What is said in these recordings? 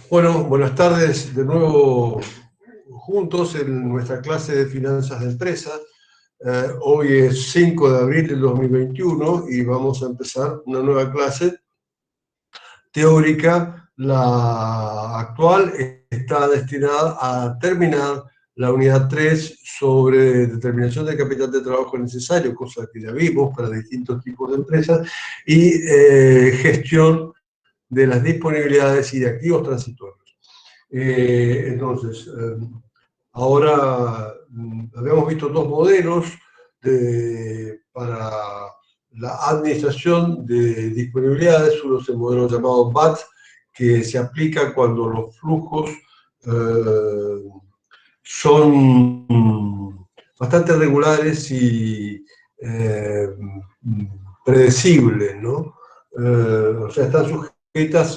Bueno, buenas tardes de nuevo juntos en nuestra clase de finanzas de empresa. Hoy es 5 de abril del 2021 y vamos a empezar una nueva clase teórica. La actual está destinada a terminar la unidad 3 sobre determinación del capital de trabajo necesario, cosa que ya vimos para distintos tipos de empresas, y gestión de las disponibilidades y de activos transitorios. Entonces, ahora habíamos visto dos modelos para la administración de disponibilidades. Uno es el modelo llamado BAT, que se aplica cuando los flujos son bastante regulares y predecibles, ¿no? O sea, están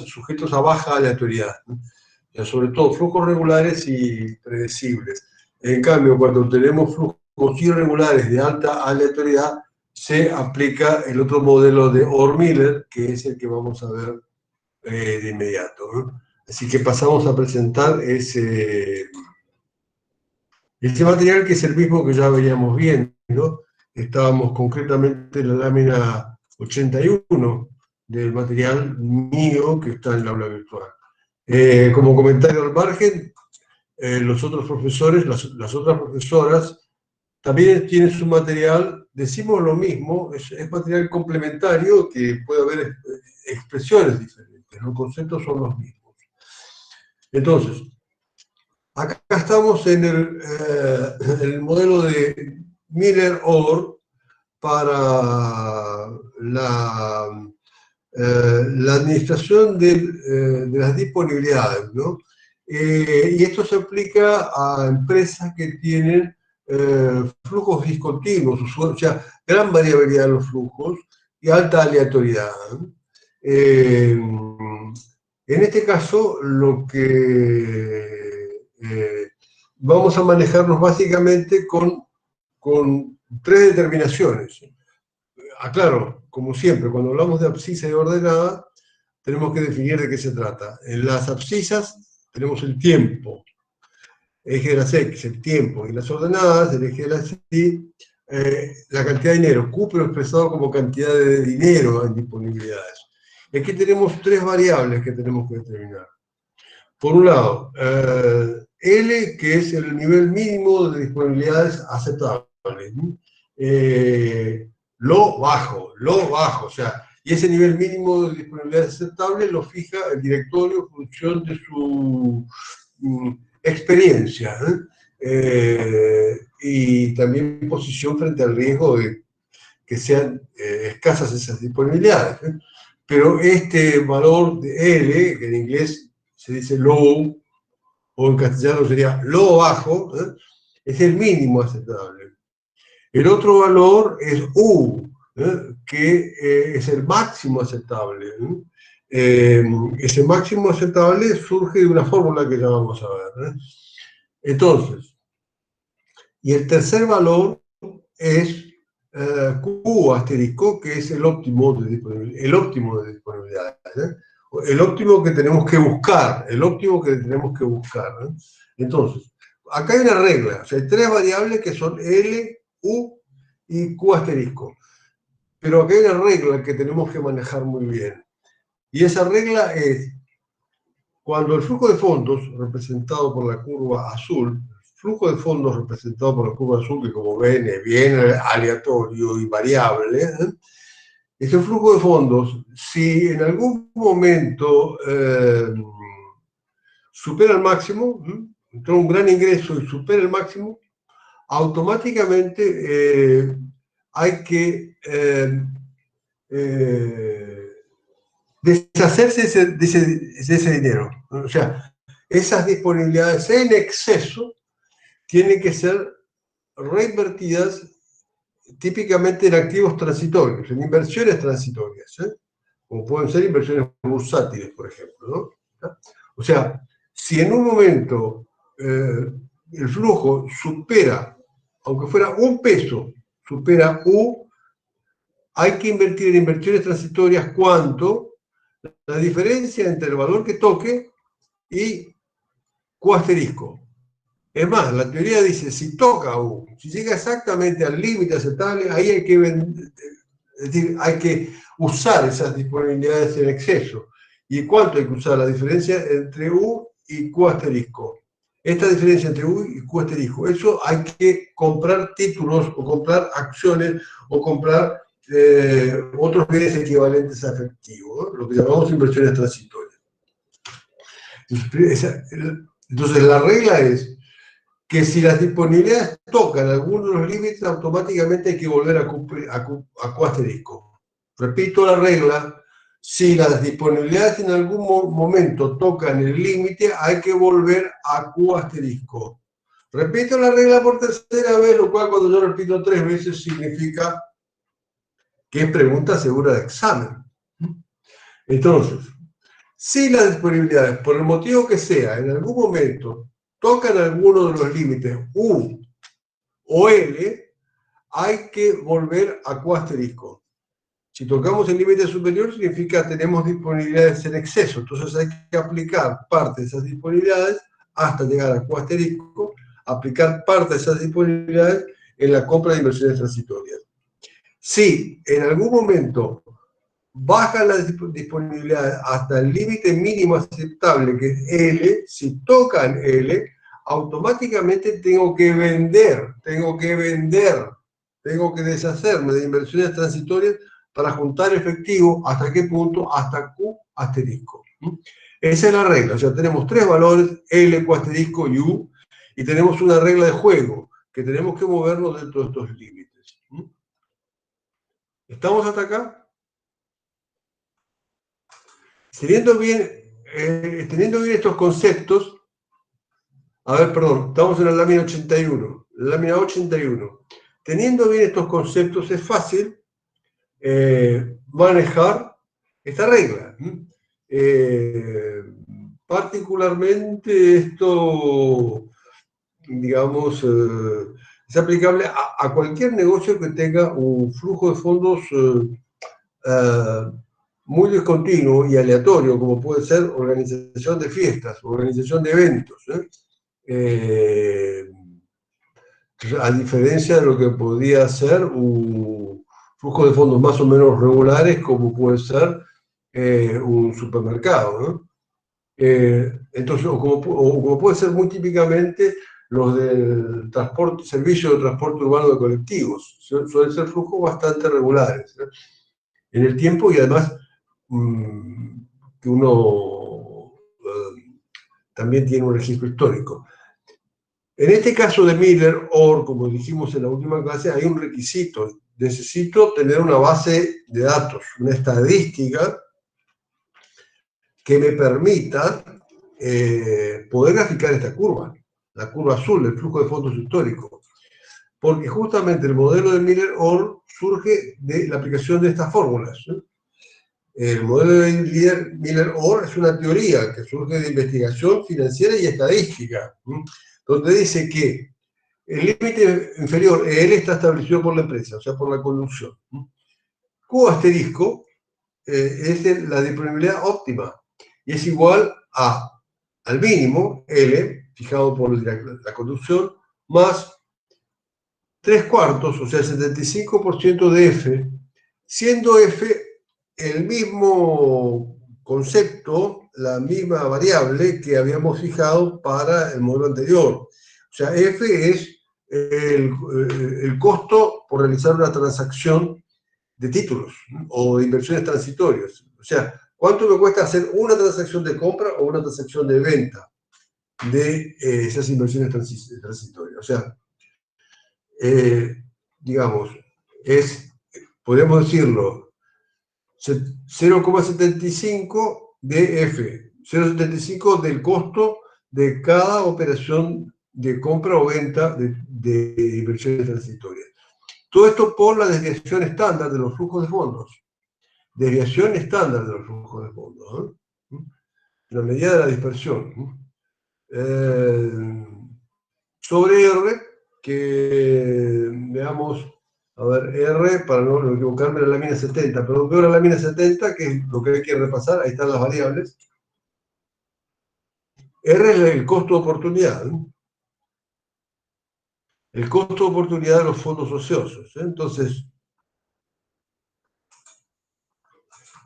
sujetos a baja aleatoriedad, ¿no? Sobre todo flujos regulares y predecibles. En cambio, cuando tenemos flujos irregulares de alta aleatoriedad, se aplica el otro modelo de Orr-Miller, que es el que vamos a ver de inmediato, ¿no? Así que pasamos a presentar ese material, que es el mismo que ya veníamos viendo. Estábamos concretamente en la lámina 81 del material mío que está en el aula virtual. Como comentario al margen, los otros profesores, las otras profesoras, también tienen su material. Decimos lo mismo, es material complementario, que puede haber expresiones diferentes, los conceptos son los mismos. Entonces, acá estamos en el modelo de Miller-Orr para la administración de las disponibilidades, ¿no? Y esto se aplica a empresas que tienen flujos discontinuos, o sea, gran variabilidad en los flujos y alta aleatoriedad. En este caso, lo que vamos a manejarnos básicamente con tres determinaciones. Aclaro, como siempre, cuando hablamos de abscisa y ordenada, tenemos que definir de qué se trata. En las abscisas tenemos el tiempo, eje de las X, el tiempo, y las ordenadas, el eje de las Y, la cantidad de dinero, Q, pero expresado como cantidad de dinero en disponibilidades. Y aquí tenemos tres variables que tenemos que determinar. Por un lado, L, que es el nivel mínimo de disponibilidades aceptables. Lo bajo, o sea, y ese nivel mínimo de disponibilidad aceptable lo fija el directorio en función de su experiencia, y también posición frente al riesgo de que sean escasas esas disponibilidades. Pero este valor de L, que en inglés se dice low, o en castellano sería lo bajo, es el mínimo aceptable. El otro valor es U, que es el máximo aceptable. Ese máximo aceptable surge de una fórmula que ya vamos a ver. Entonces, y el tercer valor es Q asterisco, que es el óptimo de disponibilidad. El óptimo que tenemos que buscar. Entonces, acá hay una regla. O sea, hay tres variables que son L, U y Q asterisco. Pero acá hay una regla que tenemos que manejar muy bien. Y esa regla es, cuando el flujo de fondos, representado por la curva azul, que como ven es bien aleatorio y variable, ese flujo de fondos, si en algún momento supera el máximo, entró un gran ingreso y supera el máximo, automáticamente hay que deshacerse de ese dinero. O sea, esas disponibilidades en exceso tienen que ser reinvertidas típicamente en activos transitorios, en inversiones transitorias, como pueden ser inversiones bursátiles, por ejemplo, ¿no? O sea, si en un momento el flujo supera, aunque fuera un peso, supera U, hay que invertir en inversiones transitorias, ¿cuánto? la diferencia entre el valor que toque y Q asterisco. Es más, la teoría dice, si toca U, si llega exactamente al límite aceptable, ahí hay que, es decir, hay que usar esas disponibilidades en exceso. ¿Y cuánto hay que usar? La diferencia entre U y Q asterisco. Esta diferencia entre U y Q asterisco, eso hay que comprar títulos o comprar acciones o comprar otros bienes equivalentes a efectivo, ¿no? Lo que llamamos inversiones transitorias. Entonces la regla es que si las disponibilidades tocan algunos de los límites, automáticamente hay que volver a Q asterisco. Repito la regla, si las disponibilidades en algún momento tocan el límite, hay que volver a Q asterisco. Repito la regla por tercera vez, lo cual cuando yo repito 3 veces significa que es pregunta segura de examen. Entonces, si las disponibilidades, por el motivo que sea, en algún momento tocan alguno de los límites U o L, hay que volver a Q asterisco. Si tocamos el límite superior, significa que tenemos disponibilidades en exceso. Entonces hay que aplicar parte de esas disponibilidades hasta llegar a Q asterisco, aplicar parte de esas disponibilidades en la compra de inversiones transitorias. Si en algún momento bajan las disponibilidades hasta el límite mínimo aceptable, que es L, si tocan L, automáticamente tengo que vender, tengo que deshacerme de inversiones transitorias para juntar efectivo. ¿Hasta qué punto? Hasta Q asterisco. Esa es la regla. O sea, tenemos 3 valores, L, Q asterisco y U, y tenemos una regla de juego, que tenemos que movernos dentro de estos límites. ¿Estamos hasta acá? Teniendo bien estos conceptos, a ver, perdón, estamos en la lámina 81, lámina 81. Teniendo bien estos conceptos, es fácil manejar esta regla. Particularmente esto, digamos, es aplicable a cualquier negocio que tenga un flujo de fondos muy discontinuo y aleatorio, como puede ser organización de fiestas, organización de eventos. A diferencia de lo que podría ser un flujo de fondos más o menos regulares, como puede ser un supermercado, ¿no? Entonces, o como puede ser muy típicamente los del transporte, servicio de transporte urbano de colectivos, suelen ser flujos bastante regulares, ¿no?, en el tiempo, y además que uno también tiene un registro histórico. En este caso de Miller-Orr, como dijimos en la última clase, hay un requisito. Necesito tener una base de datos, una estadística que me permita poder graficar esta curva, la curva azul, el flujo de fondos histórico. Porque justamente el modelo de Miller-Orr surge de la aplicación de estas fórmulas, ¿eh? El modelo de Miller-Orr es una teoría que surge de investigación financiera y estadística, donde dice que el límite inferior, L, está establecido por la empresa, o sea, por la conducción. Q asterisco es la disponibilidad óptima y es igual al mínimo, L, fijado por la conducción, más 3/4, o sea, el 75% de F, siendo F el mismo concepto, la misma variable que habíamos fijado para el modelo anterior. O sea, F es el costo por realizar una transacción de títulos, ¿no?, o de inversiones transitorias. O sea, ¿cuánto me cuesta hacer una transacción de compra o una transacción de venta de esas inversiones transitorias? O sea, digamos, podemos decirlo, 0,75 de F, 0,75 del costo de cada operación de compra o venta de inversiones transitorias. Todo esto por la desviación estándar de los flujos de fondos. Desviación estándar de los flujos de fondos, ¿no? La medida de la dispersión, ¿no? Sobre R, que veamos, A ver, R, para no equivocarme, la lámina 70. Pero veo la lámina 70, que es lo que hay que repasar. Ahí están las variables. R es el costo de oportunidad, ¿no? El costo de oportunidad de los fondos ociosos, ¿eh? Entonces,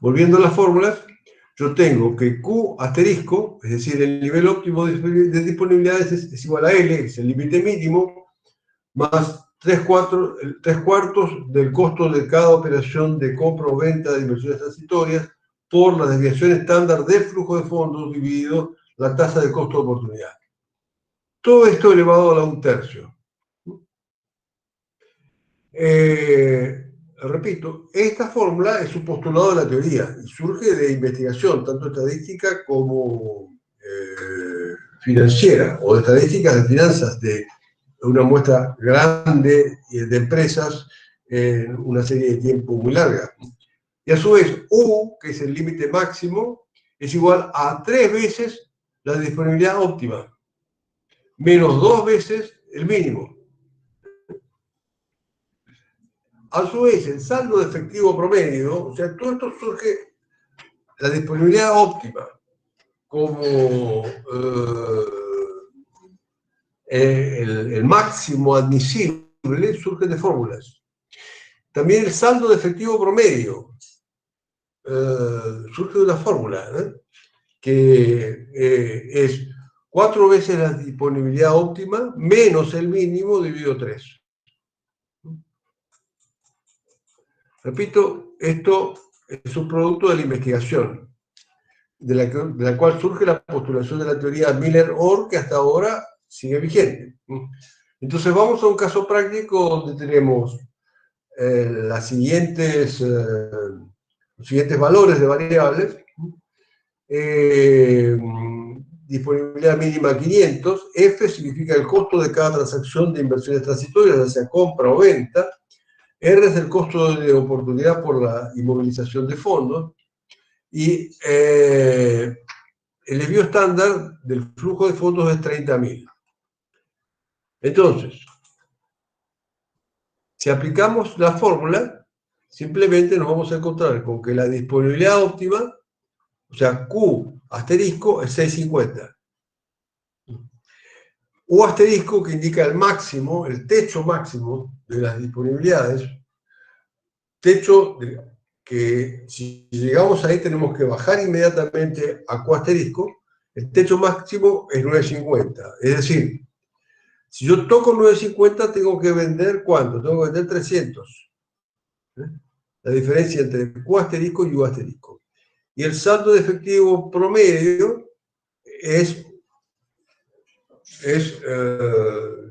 volviendo a las fórmulas, yo tengo que Q asterisco, es decir, el nivel óptimo de disponibilidades es igual a L, que es el límite mínimo, más 3/4 del costo de cada operación de compra o venta de inversiones transitorias por la desviación estándar del flujo de fondos dividido la tasa de costo de oportunidad. Todo esto elevado a la 1/3. Repito, esta fórmula es un postulado de la teoría y surge de investigación, tanto estadística como financiera, o de estadísticas de finanzas de una muestra grande de empresas en una serie de tiempo muy larga. Y a su vez, U, que es el límite máximo, es igual a 3 veces la disponibilidad óptima, menos 2 veces el mínimo. A su vez, el saldo de efectivo promedio, o sea, todo esto surge, la disponibilidad óptima, como el máximo admisible, surge de fórmulas. También el saldo de efectivo promedio surge de una fórmula, que es 4 veces la disponibilidad óptima menos el mínimo dividido 3. Repito, esto es un producto de la investigación, de la cual surge la postulación de la teoría Miller-Orr, que hasta ahora sigue vigente. Entonces vamos a un caso práctico donde tenemos los siguientes valores de variables. Disponibilidad mínima 500, F significa el costo de cada transacción de inversiones transitorias, ya sea compra o venta. R es el costo de oportunidad por la inmovilización de fondos. Y el desvío estándar del flujo de fondos es 30.000. Entonces, si aplicamos la fórmula, simplemente nos vamos a encontrar con que la disponibilidad óptima, o sea, Q asterisco, es 650. U asterisco, que indica el máximo, el techo máximo de las disponibilidades, techo que si llegamos ahí tenemos que bajar inmediatamente a Q asterisco, el techo máximo es 950. Es decir, si yo toco 950 tengo que vender ¿cuánto? Tengo que vender 300. La diferencia entre Q asterisco y U asterisco. Y el saldo de efectivo promedio es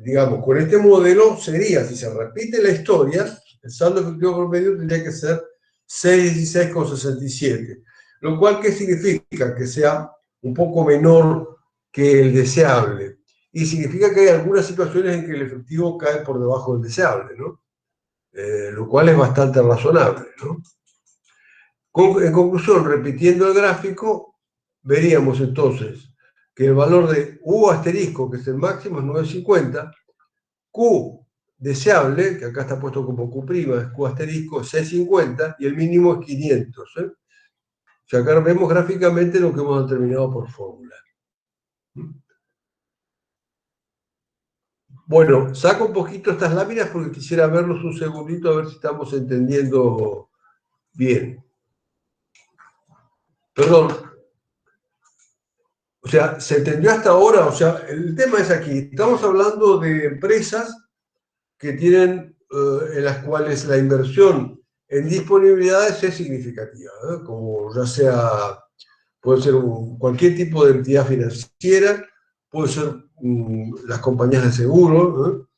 digamos, con este modelo sería, si se repite la historia, el saldo efectivo promedio tendría que ser 616,67. Lo cual, ¿qué significa? Que sea un poco menor que el deseable. Y significa que hay algunas situaciones en que el efectivo cae por debajo del deseable, ¿no? Lo cual es bastante razonable, ¿no? En conclusión, repitiendo el gráfico, veríamos entonces que el valor de U asterisco, que es el máximo, es 950, Q deseable, que acá está puesto como Q', es Q asterisco, es 650, y el mínimo es 500. O sea, acá vemos gráficamente lo que hemos determinado por fórmula. Bueno, saco un poquito estas láminas porque quisiera verlos un segundito a ver si estamos entendiendo bien. Perdón. O sea, ¿se entendió hasta ahora? O sea, el tema es aquí. Estamos hablando de empresas que tienen, en las cuales la inversión en disponibilidades es significativa, ¿eh? Como ya sea, puede ser cualquier tipo de entidad financiera, puede ser las compañías de seguro,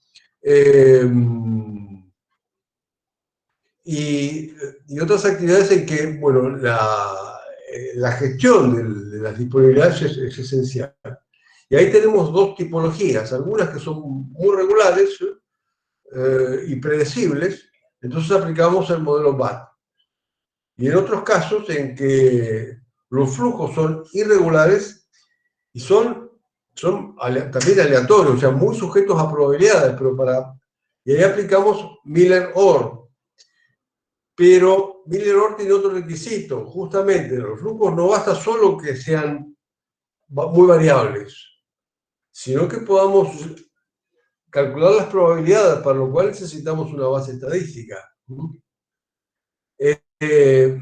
y otras actividades en que, bueno, la gestión de las disponibilidades es esencial. Y ahí tenemos dos tipologías, algunas que son muy regulares y predecibles, entonces aplicamos el modelo BAT. Y en otros casos en que los flujos son irregulares y son también aleatorios, o sea, muy sujetos a probabilidades, pero para Y ahí aplicamos Miller-Orr. Pero Miller-Orr tiene otro requisito. Justamente, los flujos no basta solo que sean muy variables, sino que podamos calcular las probabilidades, para lo cual necesitamos una base estadística. El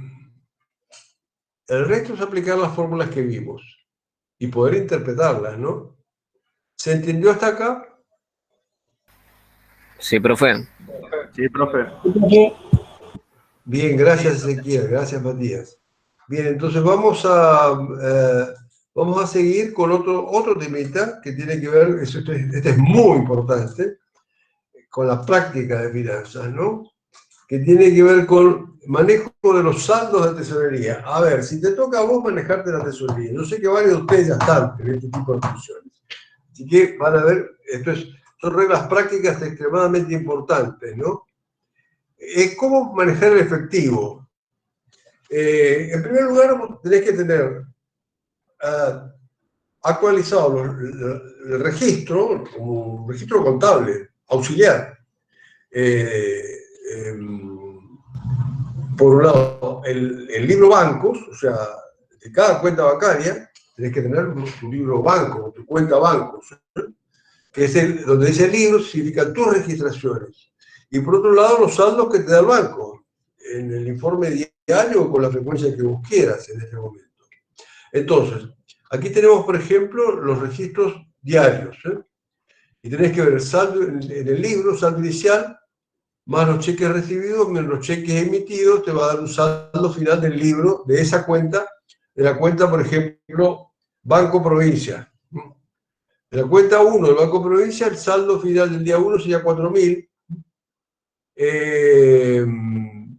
resto es aplicar las fórmulas que vimos y poder interpretarlas, ¿no? ¿Se entendió hasta acá? Sí, profe. Sí, profe. Bien, gracias Ezequiel, gracias Matías. Bien, entonces vamos a seguir con otro temita que tiene que ver, este es muy importante, con la práctica de finanzas, ¿no? Que tiene que ver con manejo de los saldos de tesorería. A ver, si te toca a vos manejarte la tesorería, yo sé que varios de ustedes ya están en este tipo de funciones. Así que van a ver, son reglas prácticas extremadamente importantes, ¿no? ¿Cómo manejar el efectivo? En primer lugar, tenés que tener actualizado el registro, como un registro contable, auxiliar. Por un lado, el libro bancos, o sea, de cada cuenta bancaria, tenés que tener tu libro banco, tu cuenta bancos, que es donde dice libro, significan tus registraciones. Y por otro lado, los saldos que te da el banco, en el informe diario o con la frecuencia que vos quieras en este momento. Entonces, aquí tenemos, por ejemplo, los registros diarios. Y tenés que ver el saldo en el libro, saldo inicial, más los cheques recibidos, menos los cheques emitidos, te va a dar un saldo final del libro, de esa cuenta, de la cuenta, por ejemplo, Banco Provincia. De la cuenta 1 del Banco Provincia, el saldo final del día 1 sería 4.000. En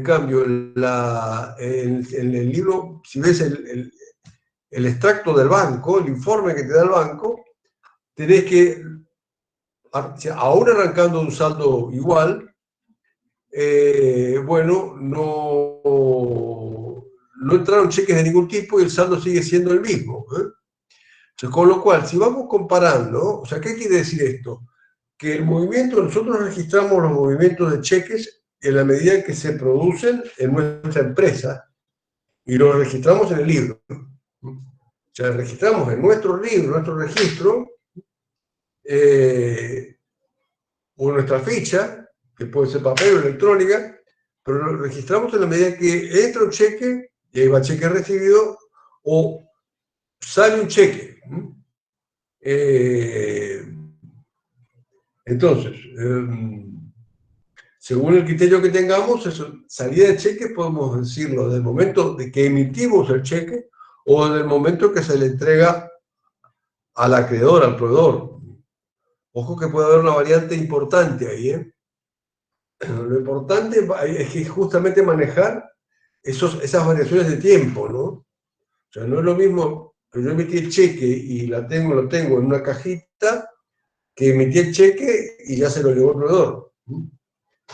cambio, en el libro, si ves el extracto del banco, el informe que te da el banco, tenés que, aún arrancando de un saldo igual, bueno, no entraron cheques de ningún tipo y el saldo sigue siendo el mismo. Entonces, con lo cual, si vamos comparando, o sea, ¿qué quiere decir esto? Que el movimiento, nosotros registramos los movimientos de cheques en la medida en que se producen en nuestra empresa y los registramos en el libro. O sea, registramos en nuestro libro, nuestro registro, o nuestra ficha, que puede ser papel o electrónica, pero lo registramos en la medida que entra un cheque, y ahí va cheque recibido, o sale un cheque. Entonces, según el criterio que tengamos, salida de cheque podemos decirlo desde el momento de que emitimos el cheque o desde el momento que se le entrega al acreedor, al proveedor. Ojo que puede haber una variante importante ahí, ¿eh? Lo importante es que justamente manejar esas variaciones de tiempo, ¿no? O sea, no es lo mismo que yo emití el cheque y lo tengo en una cajita, que emití el cheque y ya se lo llevó el proveedor.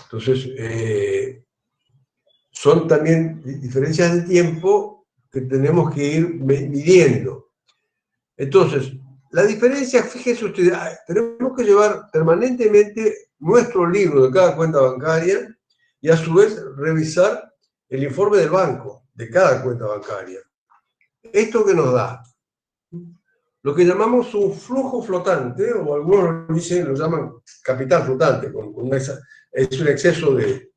Entonces, son también diferencias de tiempo que tenemos que ir midiendo. Entonces, la diferencia, fíjese usted, tenemos que llevar permanentemente nuestro libro de cada cuenta bancaria y a su vez revisar el informe del banco de cada cuenta bancaria. ¿Esto qué nos da? Lo que llamamos un flujo flotante, o algunos lo llaman capital flotante, es un exceso de...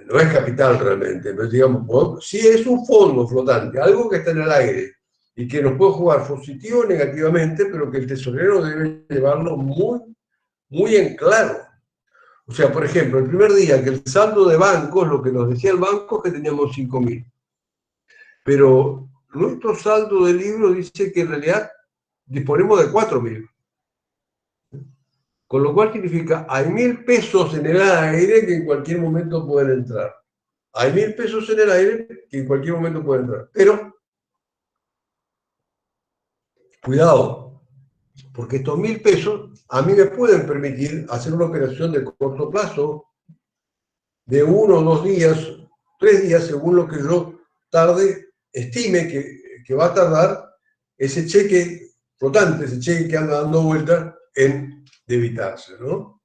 no es capital realmente, pero digamos, sí es un fondo flotante, algo que está en el aire y que nos puede jugar positivo o negativamente, pero que el tesorero debe llevarlo muy, muy en claro. O sea, por ejemplo, el primer día que el saldo de bancos, lo que nos decía el banco es que teníamos 5.000. Pero nuestro saldo de libro dice que en realidad disponemos de 4.000. Con lo cual significa, hay 1.000 pesos en el aire que en cualquier momento pueden entrar. Hay 1.000 pesos en el aire que en cualquier momento pueden entrar. Pero, cuidado, porque estos 1.000 pesos a mí me pueden permitir hacer una operación de corto plazo, de 1 o 2 días, 3 días, según lo que yo estime que va a tardar ese cheque flotante, ese cheque que anda dando vueltas en debitarse, ¿no?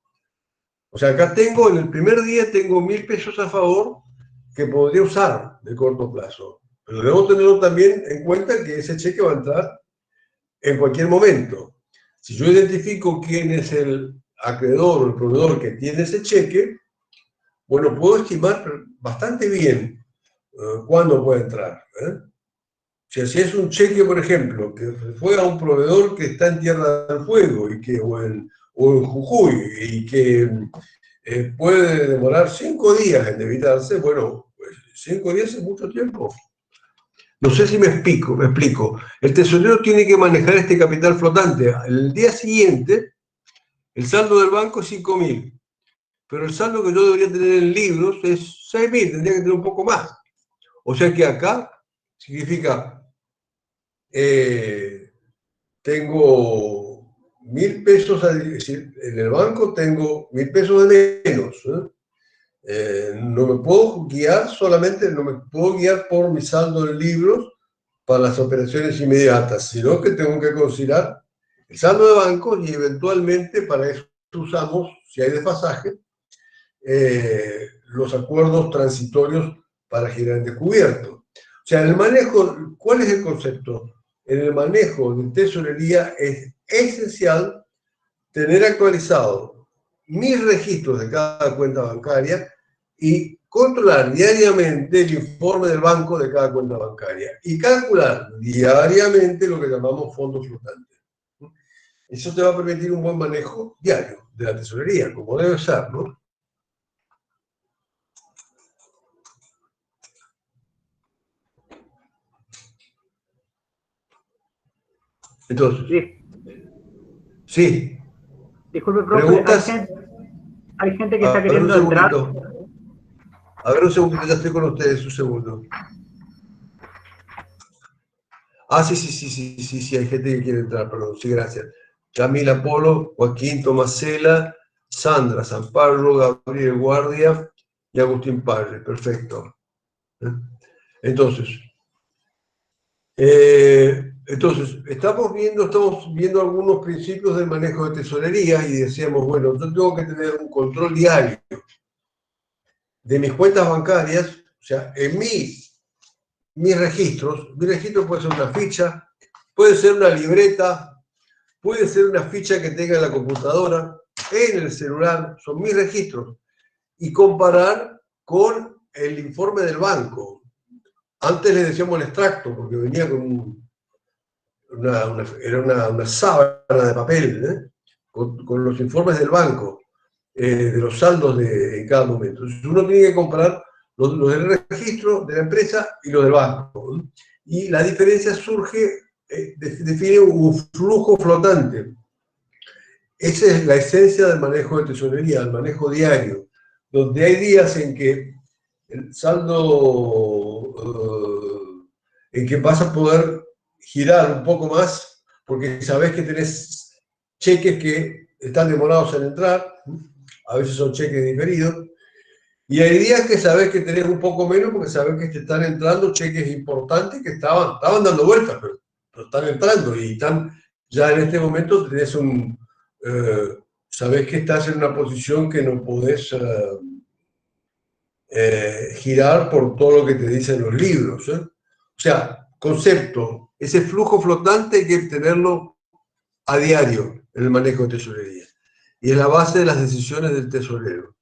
O sea, acá tengo, en el primer día tengo 1.000 pesos a favor que podría usar de corto plazo. Pero debo tenerlo también en cuenta que ese cheque va a entrar en cualquier momento. Si yo identifico quién es el acreedor o el proveedor que tiene ese cheque, bueno, puedo estimar bastante bien cuándo puede entrar. Si es un cheque, por ejemplo, que fue a un proveedor que está en Tierra del Fuego o en Jujuy y que puede demorar 5 días en debitarse, bueno, pues 5 días es mucho tiempo. No sé si me explico. El tesorero tiene que manejar este capital flotante. El día siguiente, el saldo del banco es 5.000, pero el saldo que yo debería tener en libros es 6.000, tendría que tener un poco más. O sea que acá significa, tengo 1.000 pesos, es decir, en el banco tengo 1.000 pesos de menos. No me puedo guiar por mi saldo en libros para las operaciones inmediatas, sino que tengo que considerar el saldo de banco y eventualmente para eso usamos, si hay desfasaje, los acuerdos transitorios para girar en descubierto. O sea, en el manejo, ¿cuál es el concepto? En el manejo de tesorería es esencial tener actualizado mis registros de cada cuenta bancaria y controlar diariamente el informe del banco de cada cuenta bancaria y calcular diariamente lo que llamamos fondos flotantes. Eso te va a permitir un buen manejo diario de la tesorería, como debe ser, ¿no? Entonces, sí. Disculpe, profe, ¿Preguntas? hay gente que A está ver, un queriendo entrar. segundito. A ver, un segundito, ya estoy con ustedes, un segundo. Ah, sí, hay gente que quiere entrar, perdón, sí, gracias. Camila Polo, Joaquín Tomasela, Sandra Zamparro, Gabriel Guardia y Agustín Padre, perfecto. Entonces, estamos viendo algunos principios del manejo de tesorería y decíamos, bueno, yo tengo que tener un control diario de mis cuentas bancarias, o sea, en mis registros. Mi registro puede ser una ficha, puede ser una libreta, puede ser una ficha que tenga en la computadora, en el celular, son mis registros. Y comparar con el informe del banco. Antes le decíamos el extracto, porque venía con una sábana de papel, con los informes del banco, de los saldos en cada momento. Entonces uno tiene que comparar los del registro de la empresa y los del banco. Y la diferencia surge, define un flujo flotante. Esa es la esencia del manejo de tesorería, el manejo diario, donde hay días en que el saldo, en que vas a poder girar un poco más, porque sabes que tenés cheques que están demorados en entrar, a veces son cheques diferidos, y hay días que sabes que tenés un poco menos porque sabes que te están entrando cheques importantes que estaban dando vueltas, pero están entrando y ya en este momento tenés sabés que estás en una posición que no podés girar por todo lo que te dicen los libros. O sea, concepto, ese flujo flotante hay que tenerlo a diario en el manejo de tesorería. Y es la base de las decisiones del tesorero.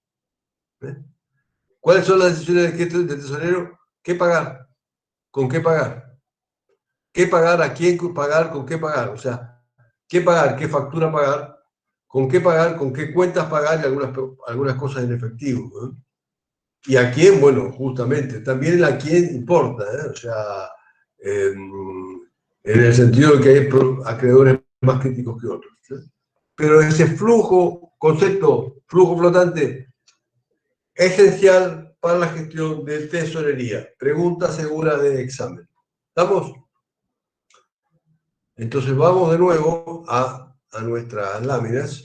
¿Cuáles son las decisiones del tesorero? ¿Qué pagar? ¿Con qué pagar? ¿Qué pagar? ¿A quién pagar? ¿Con qué pagar? O sea, ¿qué pagar? ¿Qué factura pagar? ¿Con qué pagar? ¿Con qué cuentas pagar? Y algunas cosas en efectivo. ¿Y a quién? Bueno, justamente, también a quién importa. O sea, en el sentido de que hay acreedores más críticos que otros. Pero ese concepto flujo flotante, esencial para la gestión de tesorería. Pregunta segura de examen. ¿Estamos? Entonces vamos de nuevo a nuestras láminas.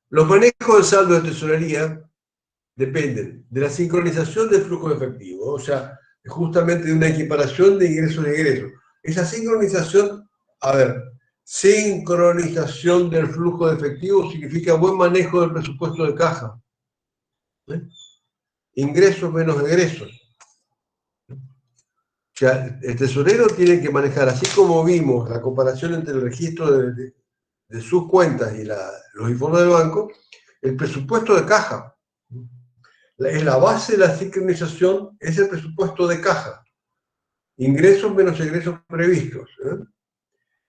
Los manejos del saldo de tesorería dependen de la sincronización del flujo de efectivo. O sea, justamente de una equiparación de ingresos y egresos. Esa sincronización, a ver, sincronización del flujo de efectivo significa buen manejo del presupuesto de caja. ¿Eh? Ingresos menos egresos. O sea, el tesorero tiene que manejar, así como vimos la comparación entre el registro de sus cuentas y los informes del banco, el presupuesto de caja. Es la base de la sincronización, es el presupuesto de caja. Ingresos menos egresos previstos.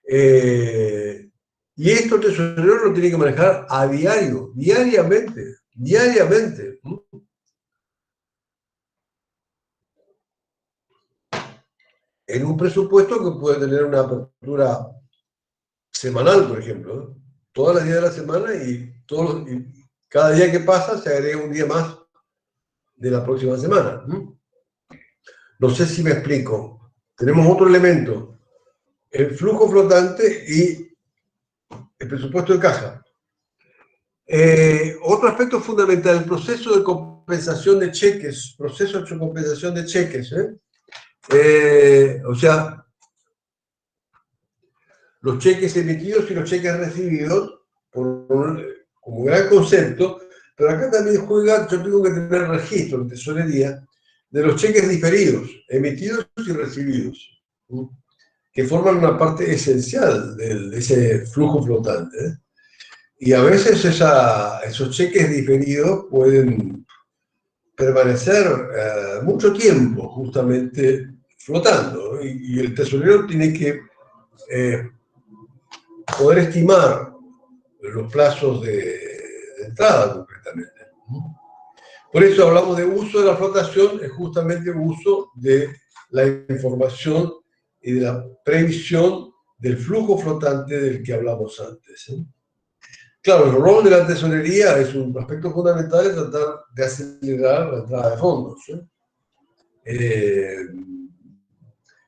Y esto el tesorero lo tiene que manejar a diario, diariamente. En un presupuesto que puede tener una apertura semanal, por ejemplo, todas las días de la semana y cada día que pasa se agrega un día más de la próxima semana. No sé si me explico. Tenemos otro elemento, el flujo flotante y el presupuesto de caja. Otro aspecto fundamental, el proceso de compensación de cheques, o sea, los cheques emitidos y los cheques recibidos, como gran concepto, pero acá también juega, yo tengo que tener registro en tesorería de los cheques diferidos, emitidos y recibidos, que forman una parte esencial de ese flujo flotante. Y a veces esos cheques diferidos pueden permanecer mucho tiempo justamente flotando, ¿no? Y el tesorero tiene que poder estimar los plazos de entrada concretamente. Por eso hablamos de uso de la flotación, es justamente uso de la información y de la previsión del flujo flotante del que hablamos antes. Claro, el rol de la tesorería es un aspecto fundamental de tratar de acelerar la entrada de fondos,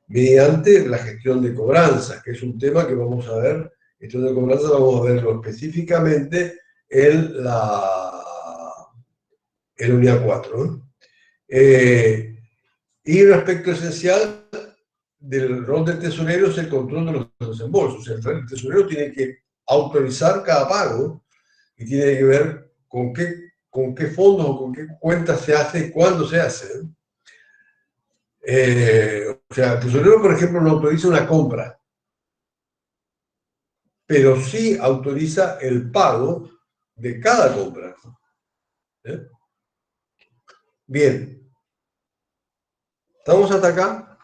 mediante la gestión de cobranzas, que es un tema que vamos a ver. Gestión de cobranzas vamos a verlo específicamente en la unidad 4. Y un aspecto esencial del rol del tesorero es el control de los desembolsos. O sea, el tesorero tiene que autorizar cada pago y tiene que ver con qué fondos o con qué cuentas se hace y cuándo se hace. O sea, el tesorero, por ejemplo, no autoriza una compra, pero sí autoriza el pago de cada compra. Bien. ¿Estamos hasta acá?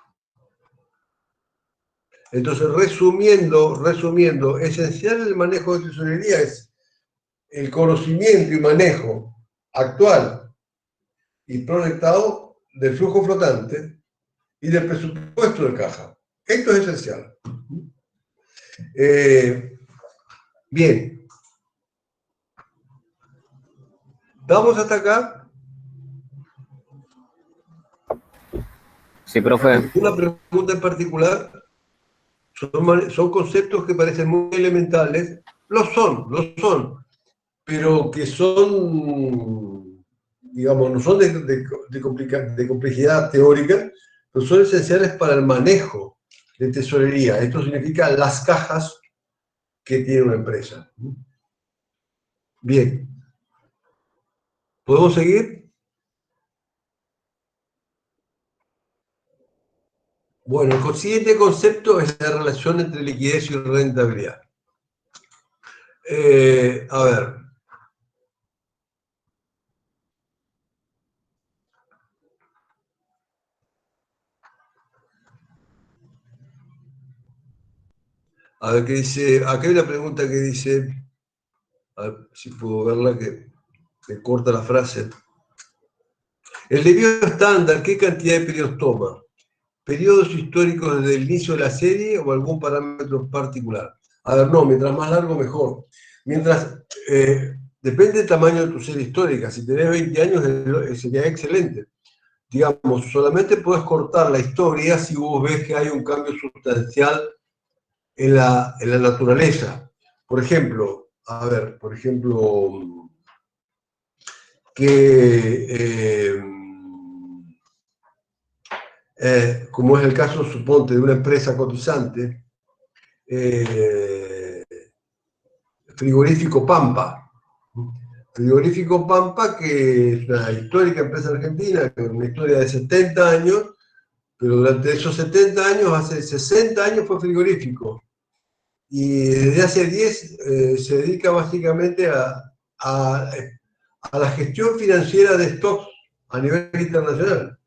Entonces, resumiendo, esencial del manejo de tesorería es el conocimiento y manejo actual y proyectado del flujo flotante y del presupuesto de caja. Esto es esencial. Bien. ¿Estamos hasta acá? Sí, profe. Una pregunta en particular. Son conceptos que parecen muy elementales. Lo son, pero que son, digamos, no son de complejidad teórica, pero son esenciales para el manejo de tesorería. Esto significa las cajas que tiene una empresa. Bien. ¿Podemos seguir? Bueno, el siguiente concepto es la relación entre liquidez y rentabilidad. A ver. A ver qué dice. Acá hay una pregunta que dice. A ver si puedo verla, que me corta la frase. El desvío estándar, ¿qué cantidad de periodos toma? ¿Periodos históricos desde el inicio de la serie o algún parámetro particular? A ver, no, mientras más largo, mejor. Depende del tamaño de tu serie histórica. Si tenés 20 años, sería excelente. Digamos, solamente puedes cortar la historia si vos ves que hay un cambio sustancial en la naturaleza. Por ejemplo, que como es el caso, suponte, de una empresa cotizante, Frigorífico Pampa. Frigorífico Pampa, que es una histórica empresa argentina, con una historia de 70 años, pero durante esos 70 años, hace 60 años fue frigorífico. Y desde hace 10 se dedica básicamente a la gestión financiera de stocks a nivel internacional.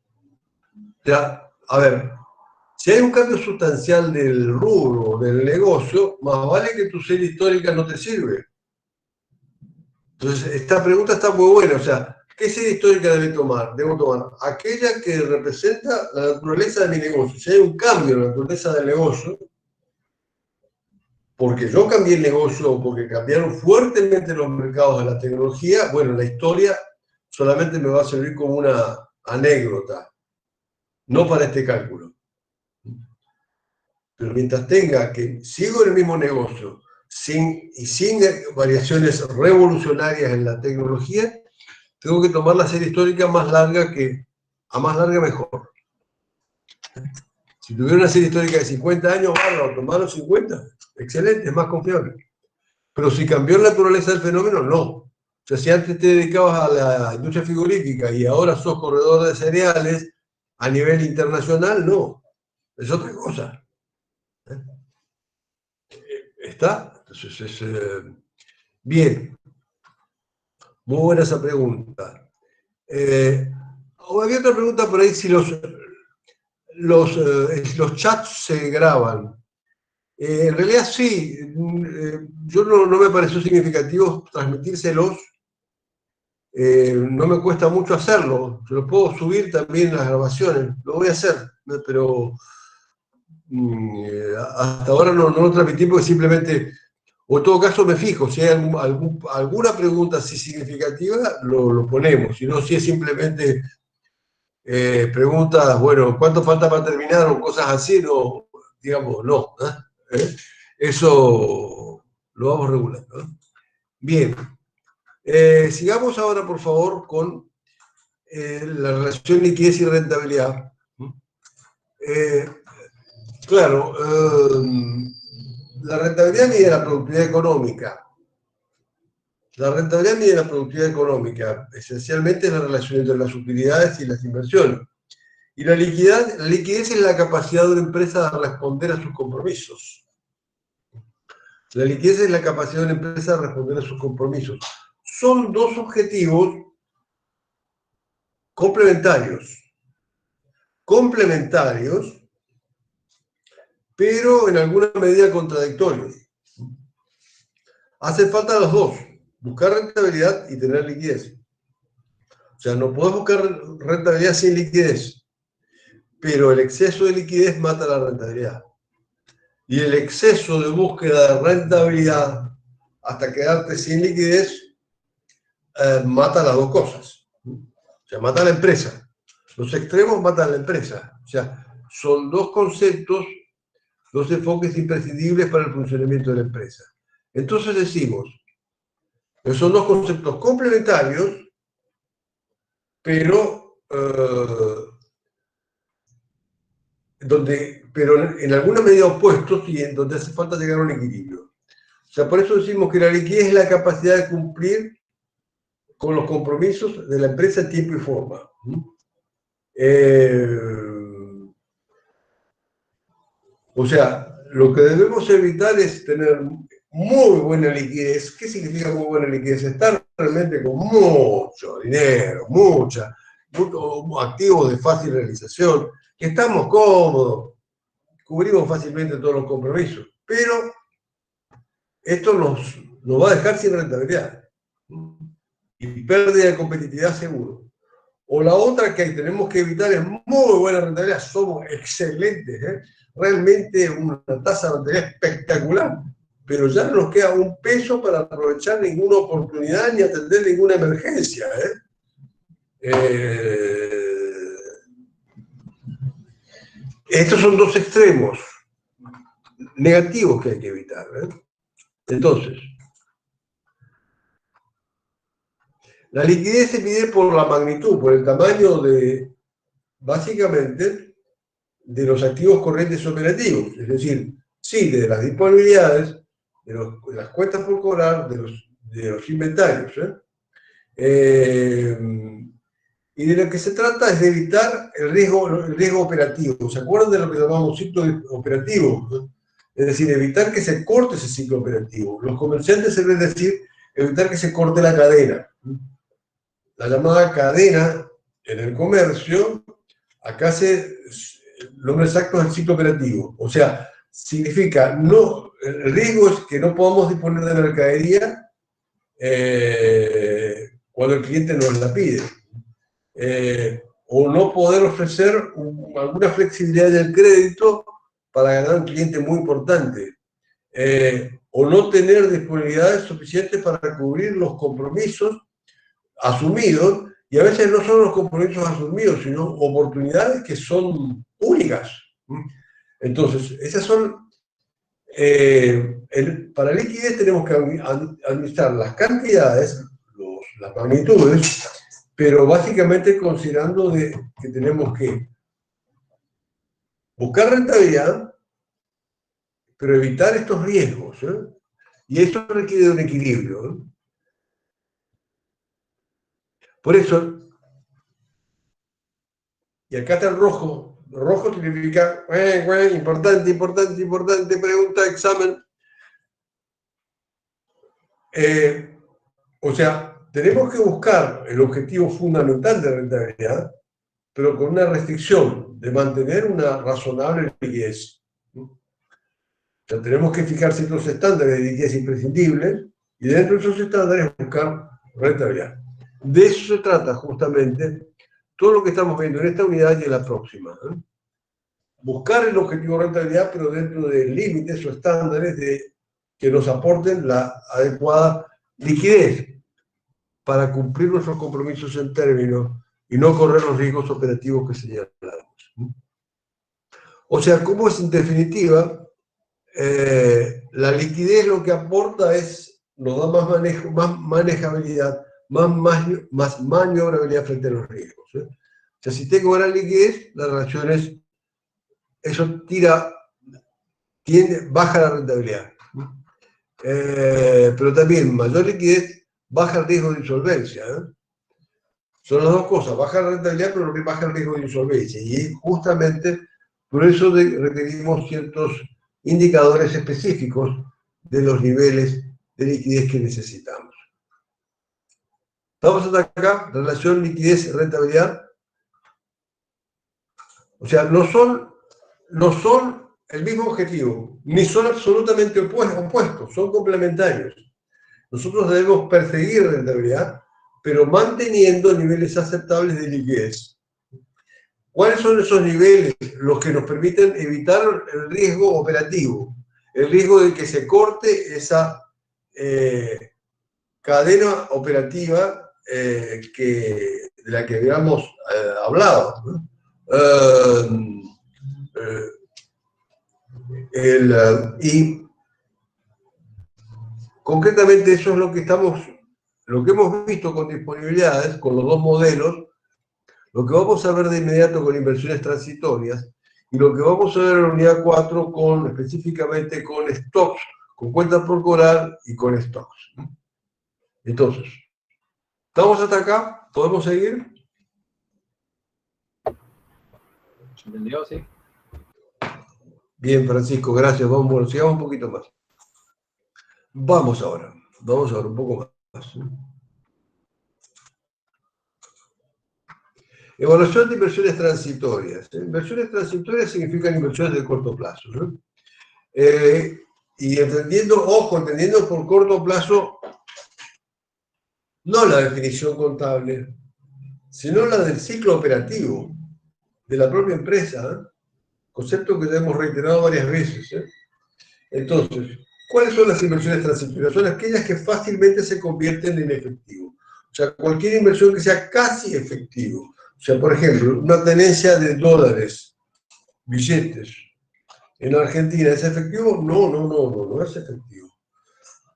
O sea, a ver, si hay un cambio sustancial del rubro, del negocio, más vale que tu serie histórica no te sirve. Entonces, esta pregunta está muy buena. O sea, ¿qué serie histórica debo tomar? Aquella que representa la naturaleza de mi negocio. Si hay un cambio en la naturaleza del negocio, porque yo cambié el negocio o porque cambiaron fuertemente los mercados de la tecnología, bueno, la historia solamente me va a servir como una anécdota, no para este cálculo. Pero mientras tenga que sigo en el mismo negocio sin variaciones revolucionarias en la tecnología, tengo que tomar la serie histórica más larga a más larga mejor. Si tuviera una serie histórica de 50 años, bárbaro, tomaron 50. Excelente, es más confiable. Pero si cambió la naturaleza del fenómeno, no. O sea, si antes te dedicabas a la industria frigorífica y ahora sos corredor de cereales a nivel internacional, no. Es otra cosa. ¿Está? Entonces, bien. Muy buena esa pregunta. Había otra pregunta por ahí, si los chats se graban. En realidad sí, yo no me pareció significativo transmitírselos, no me cuesta mucho hacerlo, yo lo puedo subir también las grabaciones, lo voy a hacer, pero hasta ahora no lo transmití porque simplemente, o en todo caso me fijo, si hay alguna pregunta así significativa, lo ponemos, si no, si es simplemente preguntas, bueno, ¿cuánto falta para terminar? O cosas así, no, digamos, no. Eso lo vamos regulando, ¿no? Bien. Sigamos ahora, por favor, con la relación liquidez y rentabilidad. Claro, la rentabilidad mide la productividad económica. La rentabilidad mide la productividad económica. Esencialmente es la relación entre las utilidades y las inversiones. Y la liquidez es la capacidad de una empresa de responder a sus compromisos. La liquidez es la capacidad de una empresa de responder a sus compromisos. Son dos objetivos complementarios, pero en alguna medida contradictorios. Hace falta los dos, buscar rentabilidad y tener liquidez. O sea, no podés buscar rentabilidad sin liquidez, pero el exceso de liquidez mata la rentabilidad. Y el exceso de búsqueda de rentabilidad hasta quedarte sin liquidez mata las dos cosas. O sea, mata a la empresa. Los extremos matan a la empresa. O sea, son dos conceptos, dos enfoques imprescindibles para el funcionamiento de la empresa. Entonces decimos que son dos conceptos complementarios, pero en alguna medida opuestos y en donde hace falta llegar a un equilibrio. O sea, por eso decimos que la liquidez es la capacidad de cumplir con los compromisos de la empresa en tiempo y forma. O sea, lo que debemos evitar es tener muy buena liquidez. ¿Qué significa muy buena liquidez? Estar realmente con mucho dinero, muchos activos de fácil realización, que estamos cómodos, cubrimos fácilmente todos los compromisos, pero esto nos va a dejar sin rentabilidad y pérdida de competitividad seguro. O la otra que tenemos que evitar es muy buena rentabilidad, somos excelentes, realmente una tasa de rentabilidad espectacular, pero ya no nos queda un peso para aprovechar ninguna oportunidad ni atender ninguna emergencia. Estos son dos extremos negativos que hay que evitar. Entonces, la liquidez se mide por la magnitud, por el tamaño de, básicamente, de los activos corrientes operativos, es decir, sí, de las disponibilidades, de las cuentas por cobrar, de los inventarios. Y de lo que se trata es de evitar el riesgo operativo. ¿Se acuerdan de lo que llamamos ciclo operativo? Es decir, evitar que se corte ese ciclo operativo. Los comerciantes se deben decir evitar que se corte la cadena. La llamada cadena en el comercio, acá el nombre exacto es el ciclo operativo. O sea, significa, el riesgo es que no podamos disponer de mercadería cuando el cliente nos la pide. O no poder ofrecer alguna flexibilidad del crédito para ganar un cliente muy importante. O no tener disponibilidades suficientes para cubrir los compromisos asumidos, y a veces no son los compromisos asumidos, sino oportunidades que son únicas. Entonces, esas son... para liquidez tenemos que administrar las cantidades, las magnitudes, pero básicamente considerando que tenemos que buscar rentabilidad, pero evitar estos riesgos. Y esto requiere de un equilibrio. Por eso, y acá está el rojo. Rojo significa, importante, importante, importante, pregunta, examen. O sea, tenemos que buscar el objetivo fundamental de rentabilidad, pero con una restricción de mantener una razonable liquidez. O sea, tenemos que fijar ciertos estándares de liquidez imprescindibles y dentro de esos estándares buscar rentabilidad. De eso se trata justamente todo lo que estamos viendo en esta unidad y en la próxima. Buscar el objetivo de rentabilidad, pero dentro de límites o estándares que nos aporten la adecuada liquidez para cumplir nuestros compromisos en términos y no correr los riesgos operativos que señalamos. O sea, como es en definitiva, la liquidez lo que aporta nos da más manejabilidad, más maniobrabilidad frente a los riesgos. O sea, si tengo gran liquidez, la relación es, eso baja la rentabilidad. Pero también mayor liquidez baja el riesgo de insolvencia. Son las dos cosas, baja la rentabilidad, pero baja el riesgo de insolvencia. Y justamente por eso requerimos ciertos indicadores específicos de los niveles de liquidez que necesitamos. Vamos hasta acá, relación liquidez-rentabilidad. O sea, no son el mismo objetivo, ni son absolutamente opuestos, son complementarios. Nosotros debemos perseguir rentabilidad, pero manteniendo niveles aceptables de liquidez. ¿Cuáles son esos niveles? Los que nos permiten evitar el riesgo operativo, el riesgo de que se corte esa cadena operativa de la que habíamos hablado, ¿no? Y concretamente eso es lo que hemos visto con disponibilidades, con los dos modelos, lo que vamos a ver de inmediato con inversiones transitorias y lo que vamos a ver en la unidad 4 específicamente con stocks, con cuentas por cobrar y con stocks. Entonces, ¿estamos hasta acá? ¿Podemos seguir? ¿Se entendió? Sí. Bien, Francisco, gracias. Bueno, sigamos un poquito más. Vamos ahora un poco más. Evaluación de inversiones transitorias. Inversiones transitorias significan inversiones de corto plazo, ¿no? Y entendiendo por corto plazo no la definición contable, sino la del ciclo operativo de la propia empresa, concepto que ya hemos reiterado varias veces. Entonces, ¿cuáles son las inversiones transitorias? Son aquellas que fácilmente se convierten en efectivo. O sea, cualquier inversión que sea casi efectivo. O sea, por ejemplo, una tenencia de dólares, billetes, en Argentina, ¿es efectivo? No es efectivo.